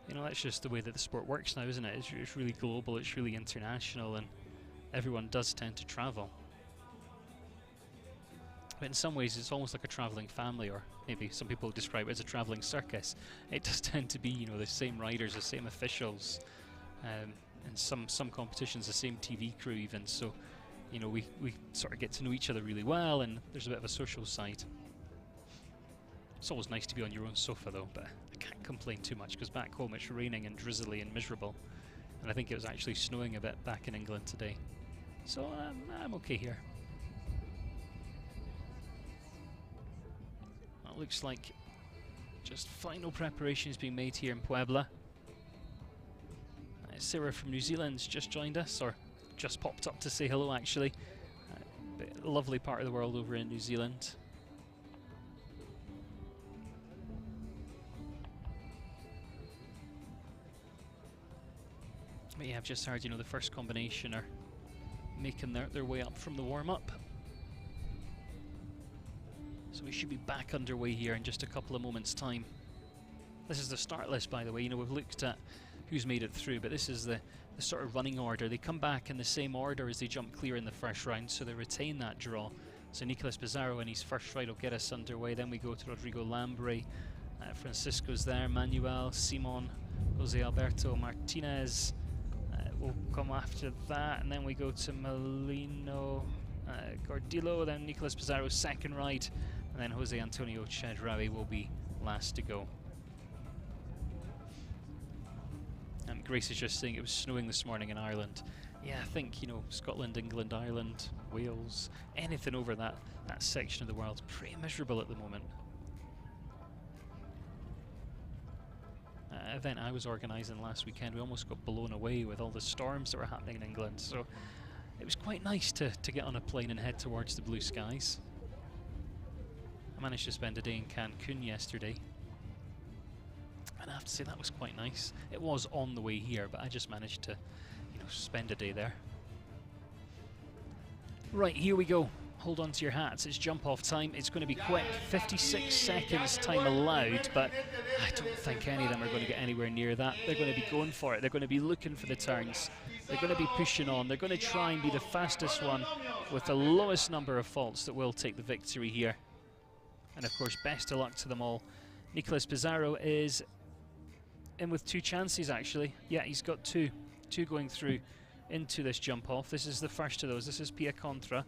you know, that's just the way that the sport works now, isn't it? It's really global, it's really international, and everyone does tend to travel. But in some ways it's almost like a travelling family, or maybe some people describe it as a travelling circus. It does tend to be, you know, the same riders, the same officials, and some competitions the same TV crew even. So, you know, we sort of get to know each other really well, and there's a bit of a social side. It's always nice to be on your own sofa though, but I can't complain too much because back home it's raining and drizzly and miserable, and I think it was actually snowing a bit back in England today. So I'm okay here. Well, it looks like just final preparations being made here in Puebla. Sarah from New Zealand's just joined us, or just popped up to say hello actually. But lovely part of the world over in New Zealand. But yeah, I've just heard, you know, the first combination are making their way up from the warm-up. So we should be back underway here in just a couple of moments' time. This is the start list, by the way. You know, we've looked at who's made it through, but this is the sort of running order. They come back in the same order as they jump clear in the first round, so they retain that draw. So Nicolas Pizarro in his first ride will get us underway. Then we go to Rodrigo Lambre. Francisco's there, Manuel, Simon, Jose Alberto Martinez. Will come after that, and then we go to Molino Gordillo, then Nicolas Pizarro's second ride, and then Jose Antonio Chedraui will be last to go. Grace is just saying it was snowing this morning in Ireland. Yeah, I think, you know, Scotland, England, Ireland, Wales, anything over that section of the world, pretty miserable at the moment. Event I was organising last weekend, we almost got blown away with all the storms that were happening in England, so it was quite nice to get on a plane and head towards the blue skies. I managed to spend a day in Cancun yesterday, and I have to say that was quite nice. It was on the way here, but I just managed to, you know, spend a day there. Right, here we go. Hold on to your hats, it's jump off time. It's going to be quick, 56 seconds time allowed, but I don't think any of them are going to get anywhere near that. They're going to be going for it, they're going to be looking for the turns, they're going to be pushing on, they're going to try and be the fastest one with the lowest number of faults that will take the victory here. And of course, best of luck to them all. Nicolas Pizarro is in with 2 chances actually. Yeah, he's got two going through into this jump off. This is the first of those, this is Pia Contra.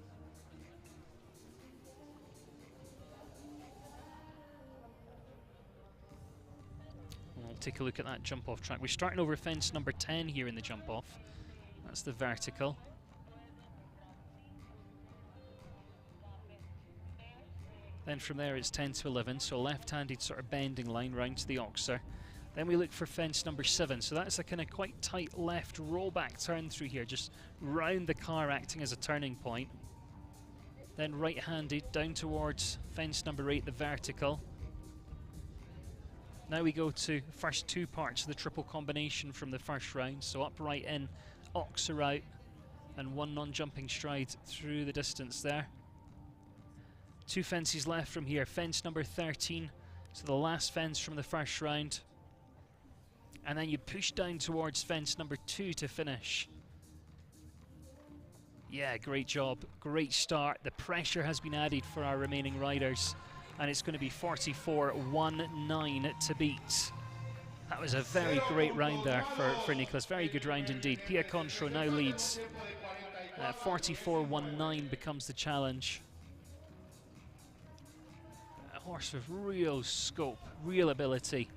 Take a look at that jump off track. We're starting over fence number 10 here in the jump off. That's the vertical. Then from there it's 10 to 11, so a left-handed sort of bending line round to the Oxer. Then we look for fence number 7, so that's a kind of quite tight left rollback turn through here, just round the car acting as a turning point. Then right-handed down towards fence number 8, the vertical. Now we go to the first 2 parts of the triple combination from the first round. So upright in, Oxer out, and 1 non-jumping stride through the distance there. 2 fences left from here. Fence number 13, so the last fence from the first round. And then you push down towards fence number 2 to finish. Yeah, great job, great start. The pressure has been added for our remaining riders, and it's going to be 44.19 to beat. That was a very great round there for Nicolas. Very good round indeed. Pia Contro now leads. 44.19 becomes the challenge. A horse with real scope, real ability,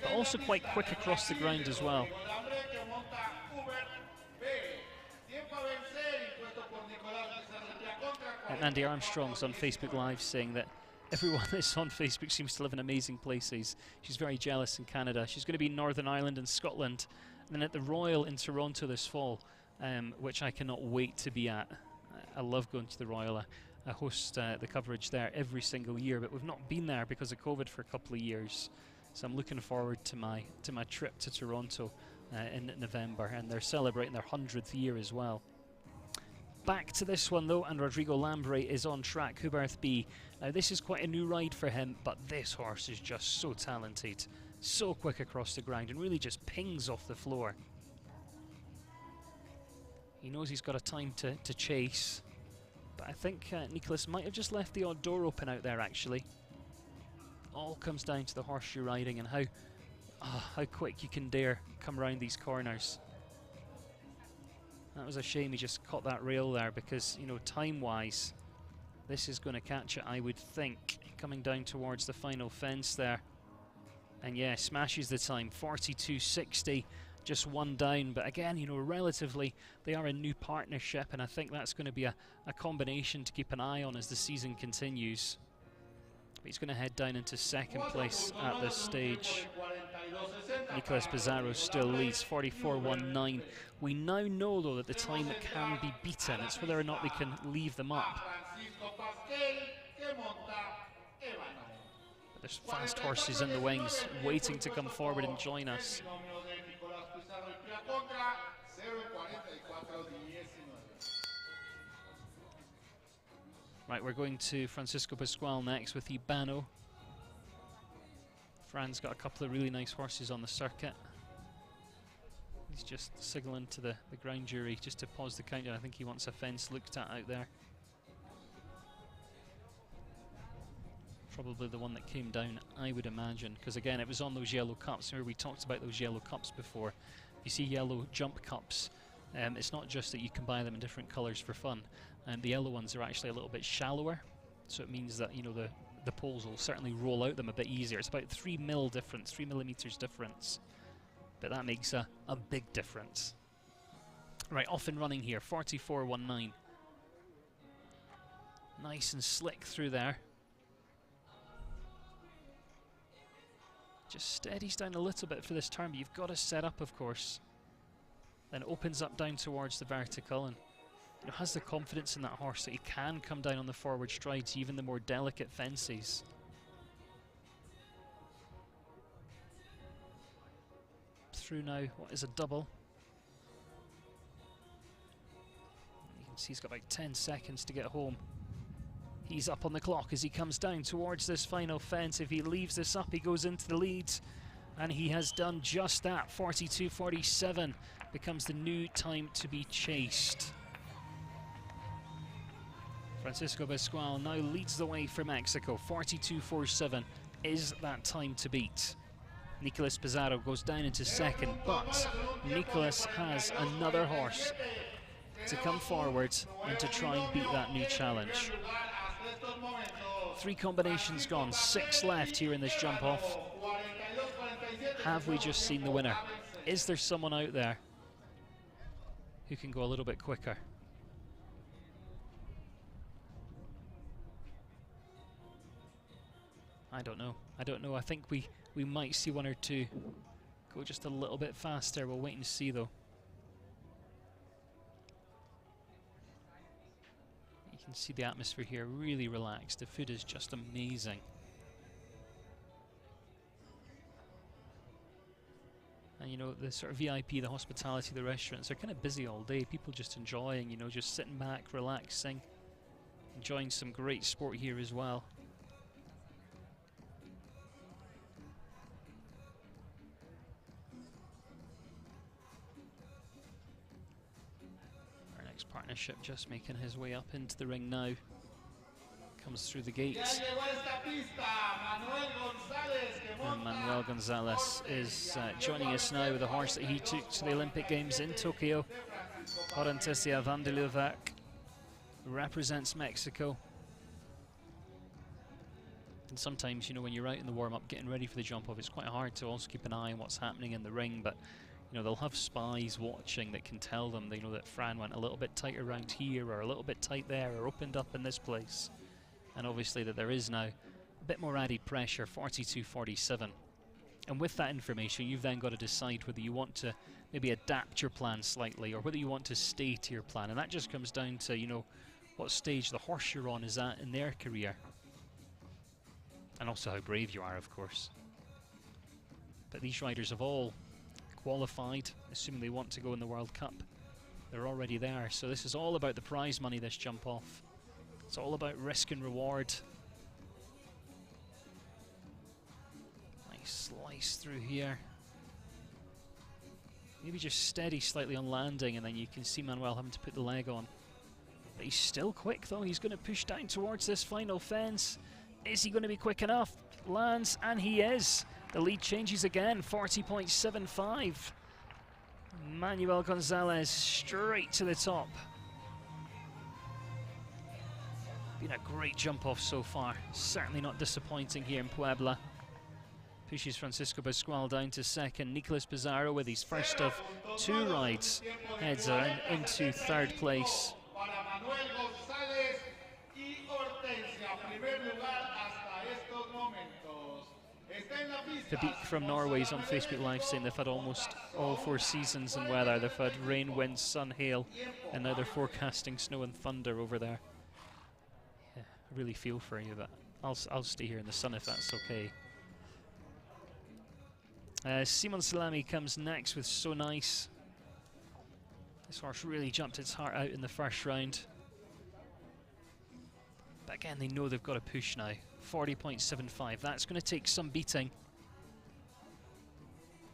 but also quite quick across the ground as well. And Andy Armstrong's on Facebook Live saying that everyone that's on Facebook seems to live in amazing places. She's very jealous in Canada. She's going to be in Northern Ireland and Scotland, and then at the Royal in Toronto this fall, which I cannot wait to be at. I love going to the Royal. I host the coverage there every single year, but we've not been there because of COVID for a couple of years. So I'm looking forward to my trip to Toronto in November, and they're celebrating their 100th year as well. Back to this one though, and Rodrigo Lambre is on track, Huberth B. Now this is quite a new ride for him, but this horse is just so talented, so quick across the ground, and really just pings off the floor. He knows he's got a time to chase, but I think Nicolas might have just left the odd door open out there actually. All comes down to the horse you're riding and how quick you can dare come around these corners. That was a shame he just caught that rail there, because, you know, time-wise, this is going to catch it, I would think, coming down towards the final fence there. And yeah, smashes the time, 42.60, just 1 down. But again, you know, relatively, they are a new partnership, and I think that's going to be a combination to keep an eye on as the season continues. But he's going to head down into second place at this stage. Nicolas Pizarro still leads, 44.19. We now know, though, that the time that can be beaten, it's whether or not they can leave them up. But there's fast horses in the wings waiting to come forward and join us. Right, we're going to Francisco Pascual next with Ibano. Fran's got a couple of really nice horses on the circuit. He's just signalling to the ground jury just to pause the countdown. I think he wants a fence looked at out there. Probably the one that came down, I would imagine, because again it was on those yellow cups. Remember we talked about those yellow cups before. If you see yellow jump cups, it's not just that you can buy them in different colours for fun. The yellow ones are actually a little bit shallower, so it means that, you know, the poles will certainly roll out them a bit easier. It's about 3 millimeters difference, but that makes a big difference. Right, off and running here, 44.19. Nice and slick through there. Just steadies down a little bit for this turn, but you've got to set up, of course. Then opens up down towards the vertical and, you know, has the confidence in that horse that he can come down on the forward strides, even the more delicate fences. Through now, what is a double? You can see he's got about 10 seconds to get home. He's up on the clock as he comes down towards this final fence. If he leaves this up, he goes into the lead. And he has done just that. 42.47 becomes the new time to be chased. Francisco Pascual now leads the way for Mexico. 42.47 is that time to beat. Nicolas Pizarro goes down into second, but Nicolas has another horse to come forward and to try and beat that new challenge. 3 combinations gone, 6 left here in this jump off. Have we just seen the winner? Is there someone out there who can go a little bit quicker? I don't know. I think we might see 1 or 2 go just a little bit faster. We'll wait and see though. You can see the atmosphere here really relaxed. The food is just amazing. And you know, the sort of VIP, the hospitality, the restaurants are kind of busy all day. People just enjoying, you know, just sitting back, relaxing, enjoying some great sport here as well. Our next partnership just making his way up into the ring now. Comes through the gates. And Manuel Gonzalez is joining us now with a horse that he took to the Olympic Games in Tokyo. Orantesia van der Leeuwenhoek represents Mexico. And sometimes, you know, when you're out in the warm-up getting ready for the jump-off, it's quite hard to also keep an eye on what's happening in the ring, but you know, they'll have spies watching that can tell them, you know, that Fran went a little bit tight around here or a little bit tight there or opened up in this place. And obviously that there is now a bit more added pressure, 42.47. And with that information, you've then got to decide whether you want to maybe adapt your plan slightly or whether you want to stay to your plan. And that just comes down to, you know, what stage the horse you're on is at in their career. And also how brave you are, of course. But these riders have all qualified, assuming they want to go in the World Cup. They're already there. So this is all about the prize money, this jump off. It's all about risk and reward. Nice slice through here. Maybe just steady slightly on landing, and then you can see Manuel having to put the leg on. But he's still quick though. He's going to push down towards this final fence. Is he going to be quick enough? Lands, and he is. The lead changes again, 40.75. Manuel Gonzalez straight to the top. Been a great jump off so far. Certainly not disappointing here in Puebla. Pushes Francisco Pascual down to second. Nicolas Pizarro with his first of 2 rides heads on into 3rd place. Fabik from Norway is on Facebook Live saying they've had almost all 4 seasons in weather. They've had rain, wind, sun, hail, and now they're forecasting snow and thunder over there. Yeah, really feel for you, but I'll stay here in the sun if that's okay. Simon Salami comes next with So Nice. This horse really jumped its heart out in the first round. But again, they know they've got to push now. 40.75. That's going to take some beating.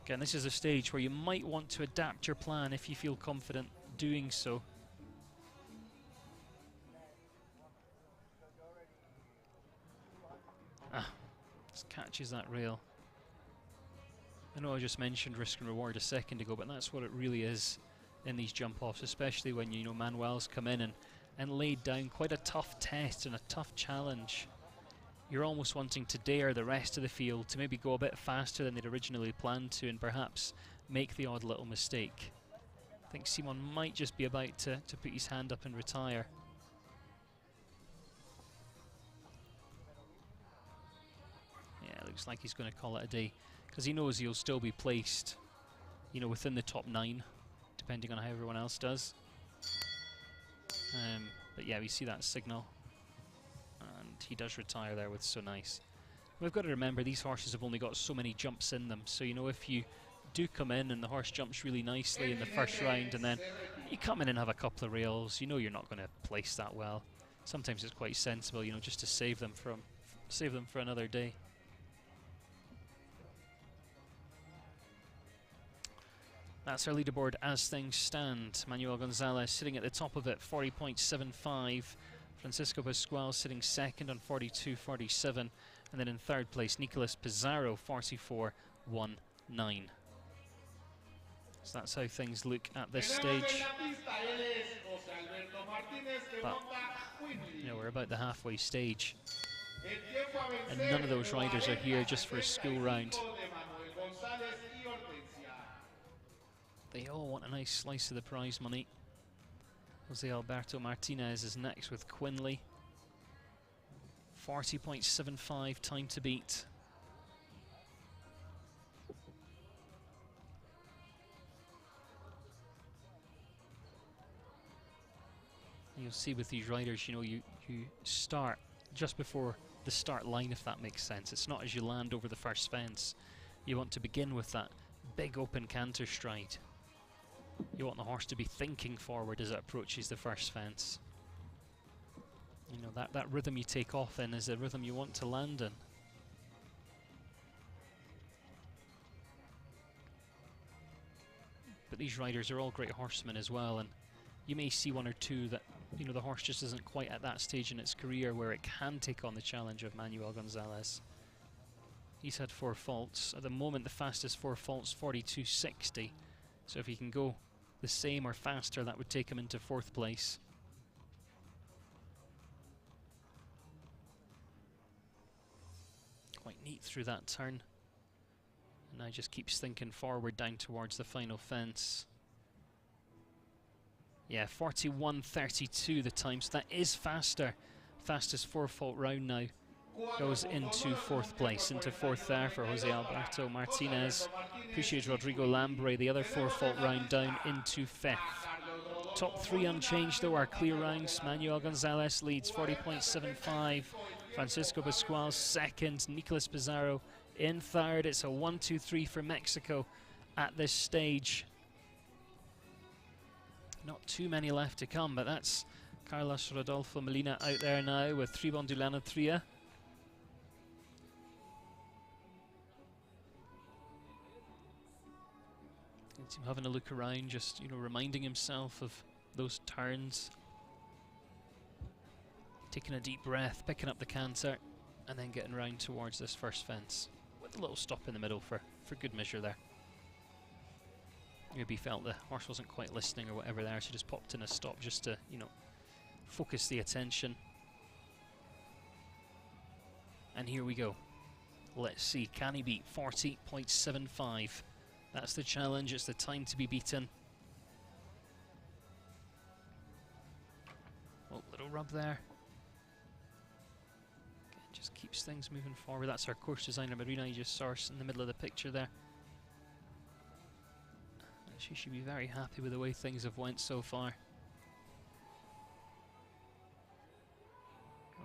Again, this is a stage where you might want to adapt your plan if you feel confident doing so. Just catches that rail. I know I just mentioned risk and reward a second ago, but that's what it really is in these jump-offs, especially when, you know, Manuel's come in and laid down quite a tough test and a tough challenge. You're almost wanting to dare the rest of the field to maybe go a bit faster than they'd originally planned to and perhaps make the odd little mistake. I think Simon might just be about to put his hand up and retire. Yeah, looks like he's going to call it a day, because he knows he'll still be placed, you know, within the top 9, depending on how everyone else does. But yeah, we see that signal, and he does retire there with So Nice. We've got to remember these horses have only got so many jumps in them, so you know, if you do come in and the horse jumps really nicely in the first round and then you come in and have a couple of rails, you know you're not going to place that well. Sometimes it's quite sensible, you know, just to save them for another day. That's our leaderboard as things stand. Manuel Gonzalez sitting at the top of it, 40.75. Francisco Pascual sitting second on 42.47. And then in third place, Nicolas Pizarro, 44.19. So that's how things look at this stage. But, you know, we're about the halfway stage. And none of those riders are here just for a school round. They all want a nice slice of the prize money. Jose Alberto Martinez is next with Quinley. 40.75 time to beat. You'll see with these riders, you know, you start just before the start line, if that makes sense. It's not as you land over the first fence. You want to begin with that big open canter stride. You want the horse to be thinking forward as it approaches the first fence. You know, that rhythm you take off in is the rhythm you want to land in. But these riders are all great horsemen as well, and you may see one or two that, you know, the horse just isn't quite at that stage in its career where it can take on the challenge of Manuel Gonzalez. He's had 4 faults. At the moment, the fastest 4 faults, 42.60. So if he can go the same or faster, that would take him into 4th place. Quite neat through that turn. And now just keeps thinking forward down towards the final fence. Yeah, 41.32 the time, so that is faster. Fastest 4 fault round now. Goes into 4th place, into 4th there for Jose Alberto Martinez. Pushes Rodrigo Lambre, the other 4 fault round, down into 5th. Top 3 unchanged though are clear rounds. Manuel Gonzalez leads 40.75. Francisco Pascual second. Nicolas Pizarro in third. It's a 1-2-3 for Mexico at this stage. Not too many left to come, but that's Carlos Rodolfo Molina out there now with Tribon du Lanatria. Him having a look around, just, you know, reminding himself of those turns, taking a deep breath, picking up the canter, and then getting round towards this first fence with a little stop in the middle for good measure there. Maybe felt the horse wasn't quite listening or whatever there, so just popped in a stop just to, you know, focus the attention. And here we go. Let's see, can he beat 40.75? That's the challenge, it's the time to be beaten. Oh, little rub there. Again, just keeps things moving forward. That's our course designer, Marina. You just saw us in the middle of the picture there. She should be very happy with the way things have went so far.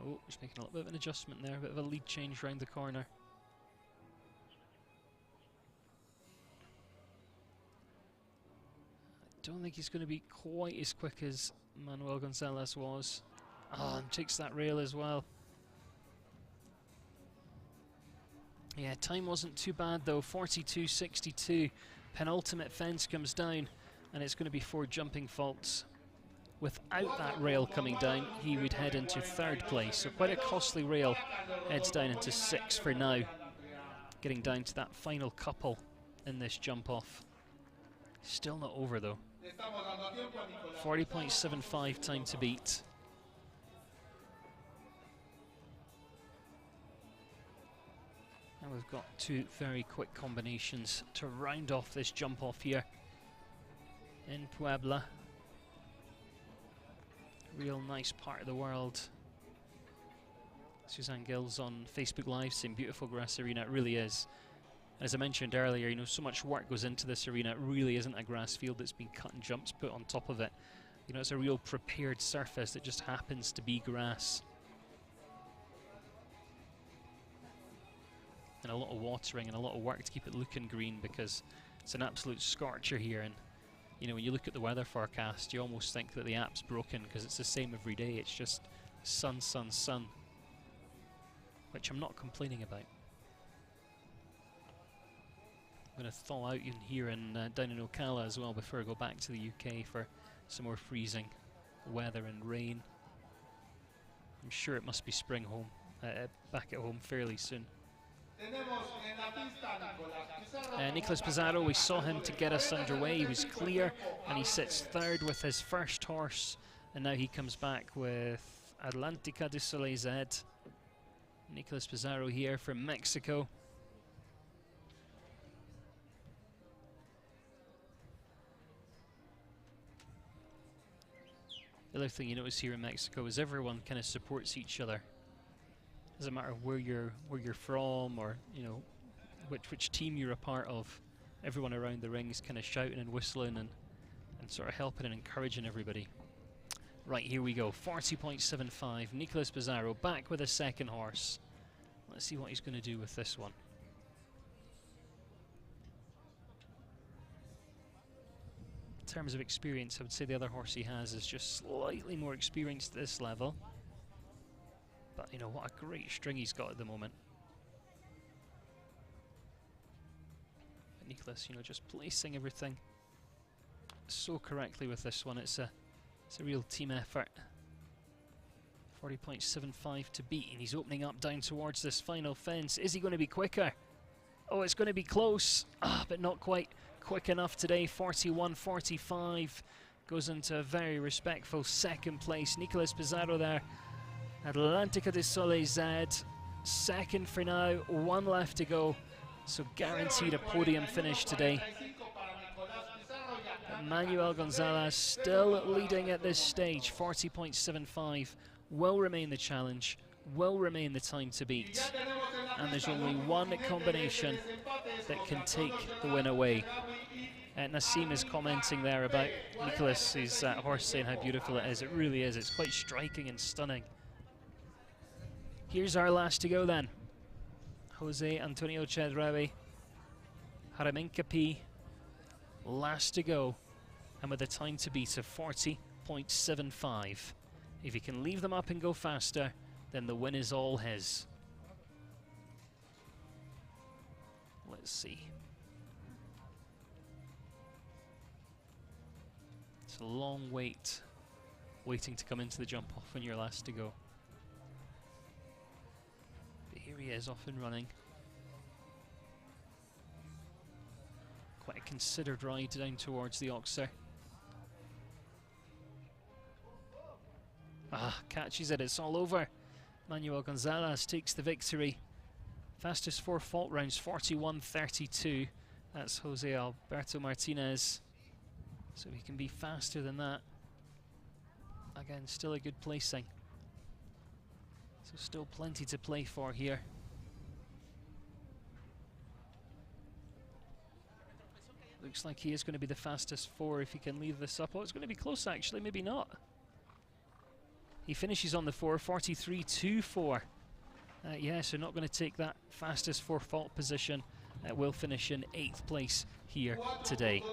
Oh, he's making a little bit of an adjustment there, a bit of a lead change round the corner. I don't think he's going to be quite as quick as Manuel Gonzalez was. Oh, and takes that rail as well. Yeah, time wasn't too bad though, 42.62. Penultimate fence comes down, and it's going to be 4 jumping faults. Without that rail coming down, he would head into 3rd place. So quite a costly rail. Heads down into 6 for now. Getting down to that final couple in this jump off. Still not over though. 40.75 time to beat. And we've got 2 very quick combinations to round off this jump off here in Puebla. Real nice part of the world. Suzanne Gills on Facebook Live saying beautiful grass arena. It really is. As I mentioned earlier, you know, so much work goes into this arena. It really isn't a grass field that's been cut and jumps put on top of it. You know, it's a real prepared surface that just happens to be grass. And a lot of watering and a lot of work to keep it looking green, because it's an absolute scorcher here. And you know, when you look at the weather forecast, you almost think that the app's broken, because it's the same every day. It's just sun, sun, sun, which I'm not complaining about. I'm going to thaw out in here and down in Ocala as well before I go back to the UK for some more freezing weather and rain. I'm sure it must be spring home, back at home fairly soon. Nicolas Pizarro, we saw him to get us underway. He was clear, and he sits 3rd with his first horse, and now he comes back with Atlantica de Soleil Z. Nicolas Pizarro here from Mexico. The other thing you notice here in Mexico is everyone kind of supports each other. Doesn't matter where you're from, or you know which team you're a part of. Everyone around the ring is kind of shouting and whistling and sort of helping and encouraging everybody. Right, here we go. 40.75. Nicolas Pizarro back with a 2nd horse. Let's see what he's going to do with this one. In terms of experience, I would say the other horse he has is just slightly more experienced at this level. But you know, what a great string he's got at the moment. But Nicolas, you know, just placing everything so correctly with this one. It's a real team effort. 40.75 to beat, and he's opening up down towards this final fence. Is he going to be quicker? Oh, it's going to be close. But not quite quick enough today. 41.45 goes into a very respectful 2nd place. Nicolas Pizarro there. Atlantica de Soleil Z, 2nd for now, 1 left to go, so guaranteed a podium finish today. Manuel Gonzalez still leading at this stage, 40.75, will remain the challenge, will remain the time to beat, and there's only one combination that can take the win away. Nassim is commenting there about Nicolas, his horse, saying how beautiful it is. It really is, it's quite striking and stunning. Here's our last to go then. Jose Antonio Chedraui, Jaraminca P, last to go, and with a time to beat of 40.75. If he can leave them up and go faster, then the win is all his. Let's see. It's a long wait, waiting to come into the jump off when you're last to go. Here he is, off and running. Quite a considered ride down towards the Oxer. Catches it, it's all over. Manuel Gonzalez takes the victory. Fastest 4 fault rounds, 41.32. That's Jose Alberto Martinez. So he can be faster than that. Again, still a good placing. So still plenty to play for here. Looks like he is going to be the fastest 4 if he can leave this up. Oh, it's going to be close actually, maybe not. He finishes on the 4, 43.24. Yeah, so not going to take that fastest for fault position. Will finish in 8th place here today.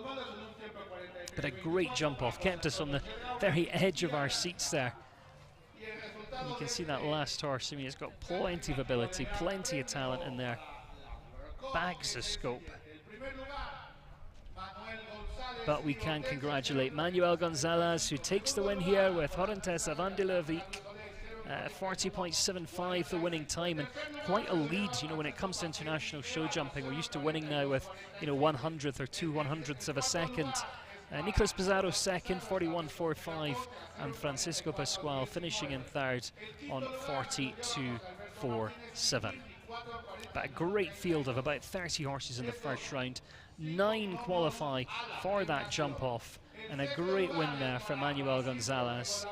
But a great jump off, kept us on the very edge of our seats there. And you can see that last horse. I mean, it's got plenty of ability, plenty of talent in there. Bags of scope. But we can congratulate Manuel Gonzalez, who takes the win here with Horentesa van de Leeuwijk. 40.75 the winning time, and quite a lead, you know, when it comes to international show jumping. We're used to winning now with, you know, 100th or 2/100ths of a second. Nicolas Pizarro second, 41.45, and Francisco Pascual finishing in third on 42.47. But a great field of about 30 horses in the first round. 9 qualify for that jump off, and a great win there for Manuel Gonzalez.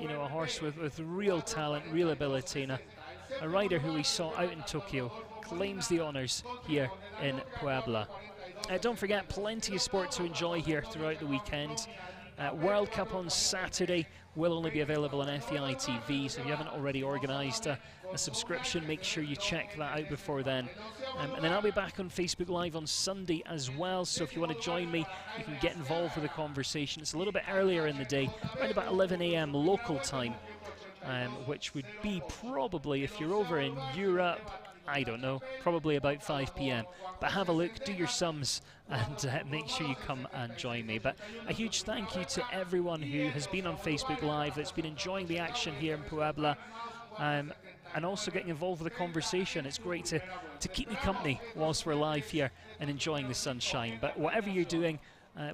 You know, a horse with real talent, real ability, and a rider who we saw out in Tokyo claims the honours here in Puebla. Don't forget, plenty of sport to enjoy here throughout the weekend. World Cup on Saturday will only be available on FEI TV, so if you haven't already organised a subscription, make sure you check that out before then. And then I'll be back on Facebook Live on Sunday as well, so if you want to join me, you can get involved with the conversation. It's a little bit earlier in the day, around about 11 AM local time, which would be probably, if you're over in Europe, I don't know, probably about 5 PM. But have a look, do your sums, and make sure you come and join me. But a huge thank you to everyone who has been on Facebook Live, that's been enjoying the action here in Puebla, and also getting involved with the conversation. It's great to keep me company whilst we're live here and enjoying the sunshine. But whatever you're doing,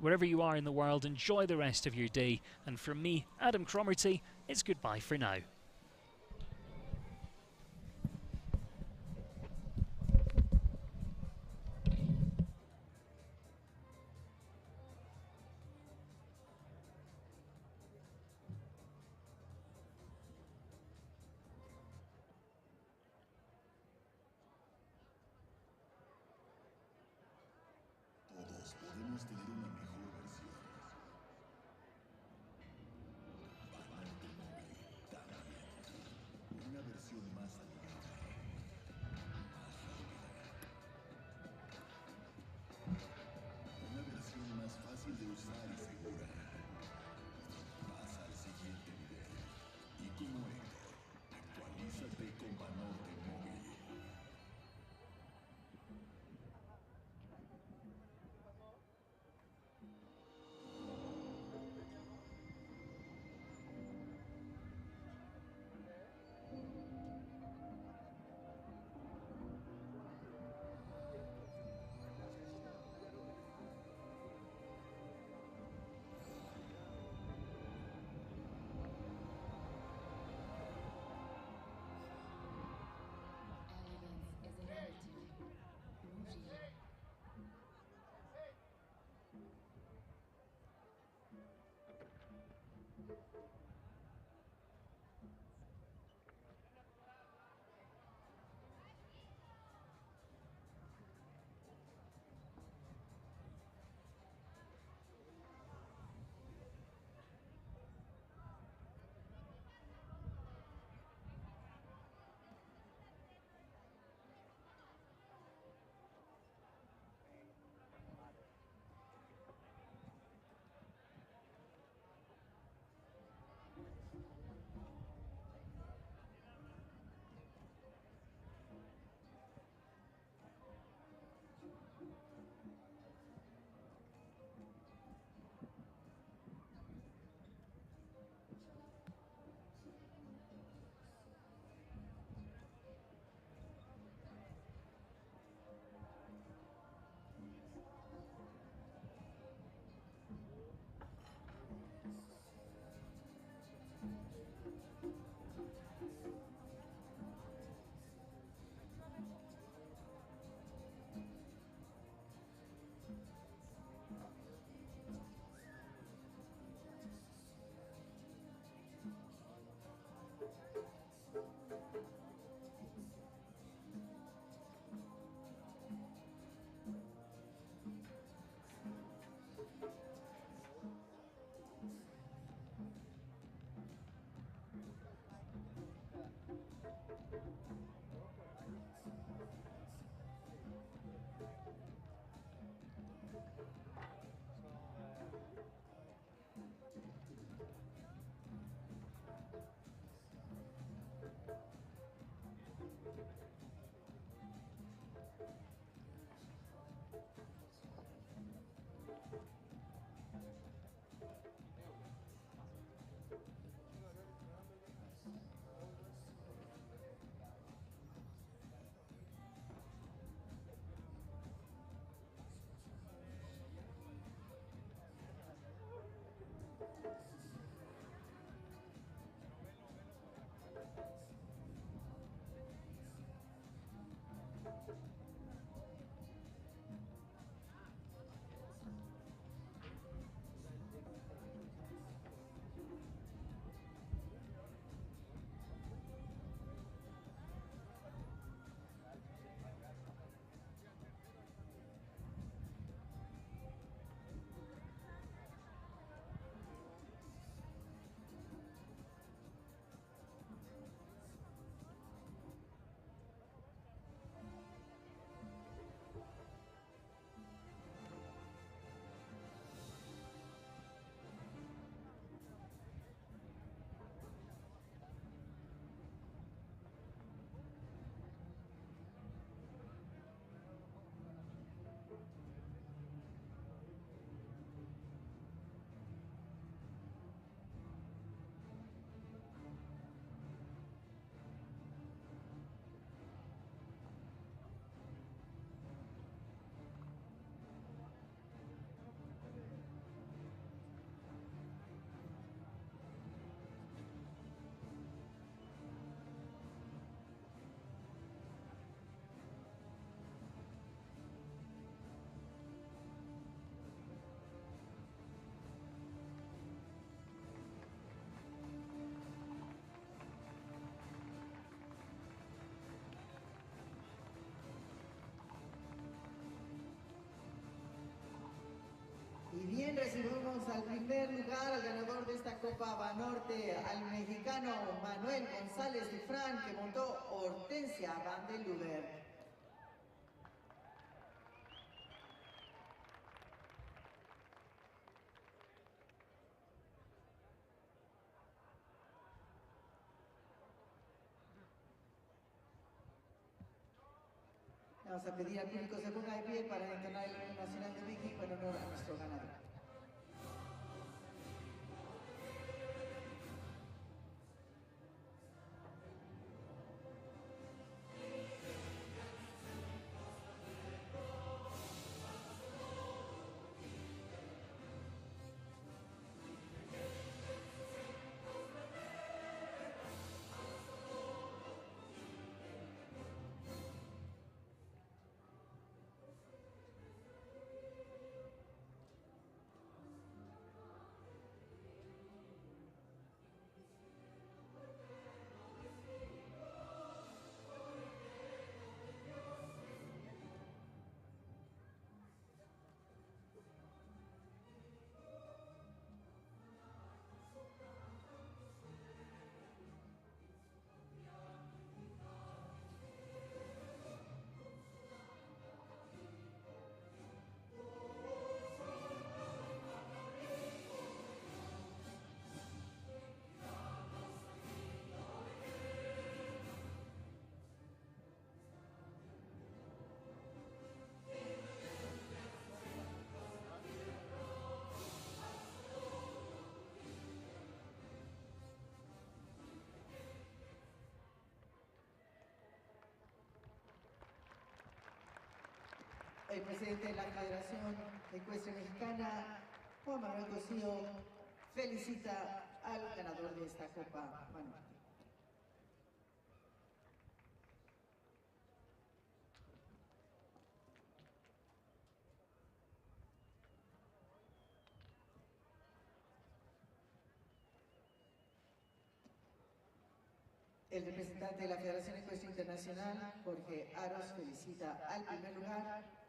wherever you are in the world, enjoy the rest of your day. And from me, Adam Cromarty, it's goodbye for now. Todos podemos tener una mejor versión. Bañarte móvil también. Una versión más alegre, más rápida. Una versión más fácil de usar y segura. Pasa al siguiente nivel. Y como Héctor, actualízate con Banorte móvil. al primer lugar, al ganador de esta Copa Banorte, al mexicano Manuel González Dufrán, que montó Hortensia Van der Luber. Vamos a pedir al público se ponga de pie para entonar el himno nacional de México en honor a nuestro ganador. El presidente de la Federación Ecuestre Mexicana, Juan Manuel Cosío, felicita al ganador de esta Copa Banorte. El representante de la Federación Ecuestre Internacional, Jorge Aros, felicita al primer lugar.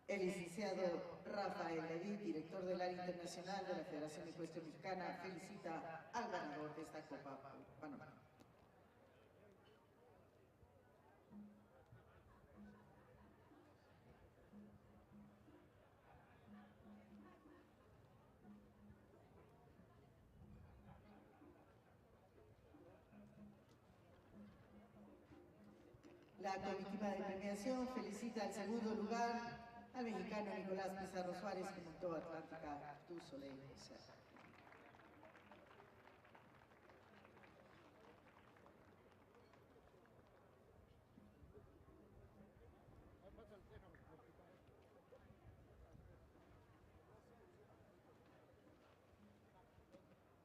El licenciado Rafael David, director del área internacional de la Federación Ecuestre Mexicana, felicita al ganador de esta Copa Banorte. La comitiva de premiación felicita al segundo lugar al mexicano Nicolás Pizarro Suárez, que montó Atlántica du Soleil.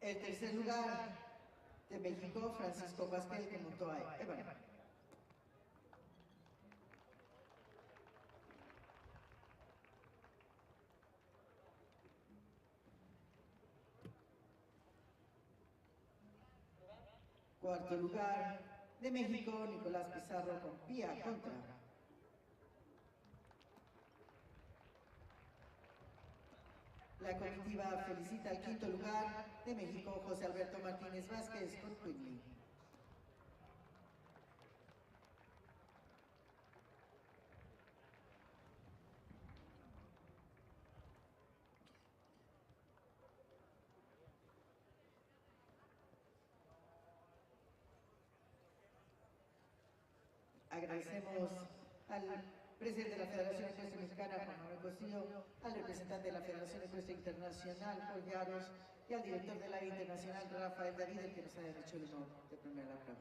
El tercer lugar de México, Francisco Vázquez, que montó a Evan. Cuarto lugar de México, Nicolás Pizarro con Pía Contra. La comitiva felicita al quinto lugar de México, José Alberto Martínez Vázquez con Quintas. Agradecemos al presidente de la Federación Ecuestre Mexicana, Juan Manuel Cosío, al representante de la Federación Ecuestre Internacional, Jorge Aros, y al director del área internacional, Rafael David, el que nos ha hecho el honor de premiar la prueba.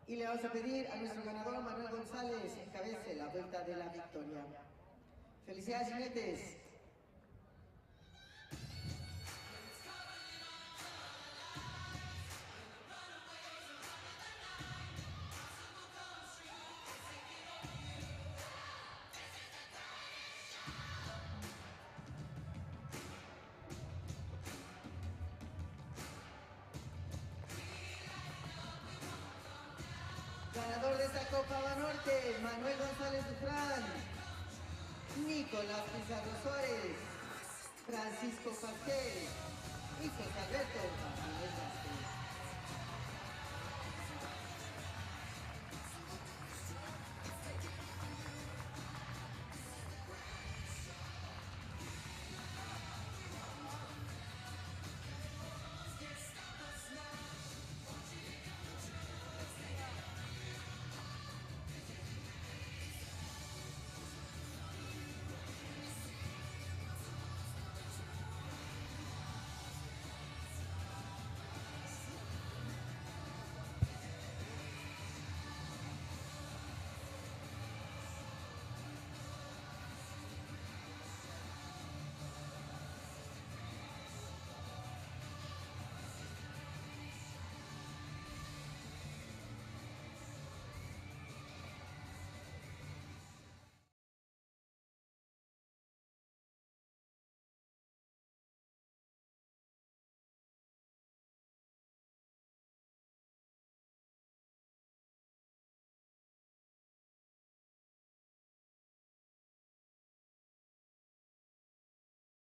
Y le vamos a pedir a nuestro ganador, Manuel González, encabece la vuelta de la victoria. ¡Felicidades, jinetes! ganador de esta Copa Banorte, Manuel González Dufrán, Nicolás Pizarro Suárez, Francisco Pasquel y José Alberto Martínez Vázquez.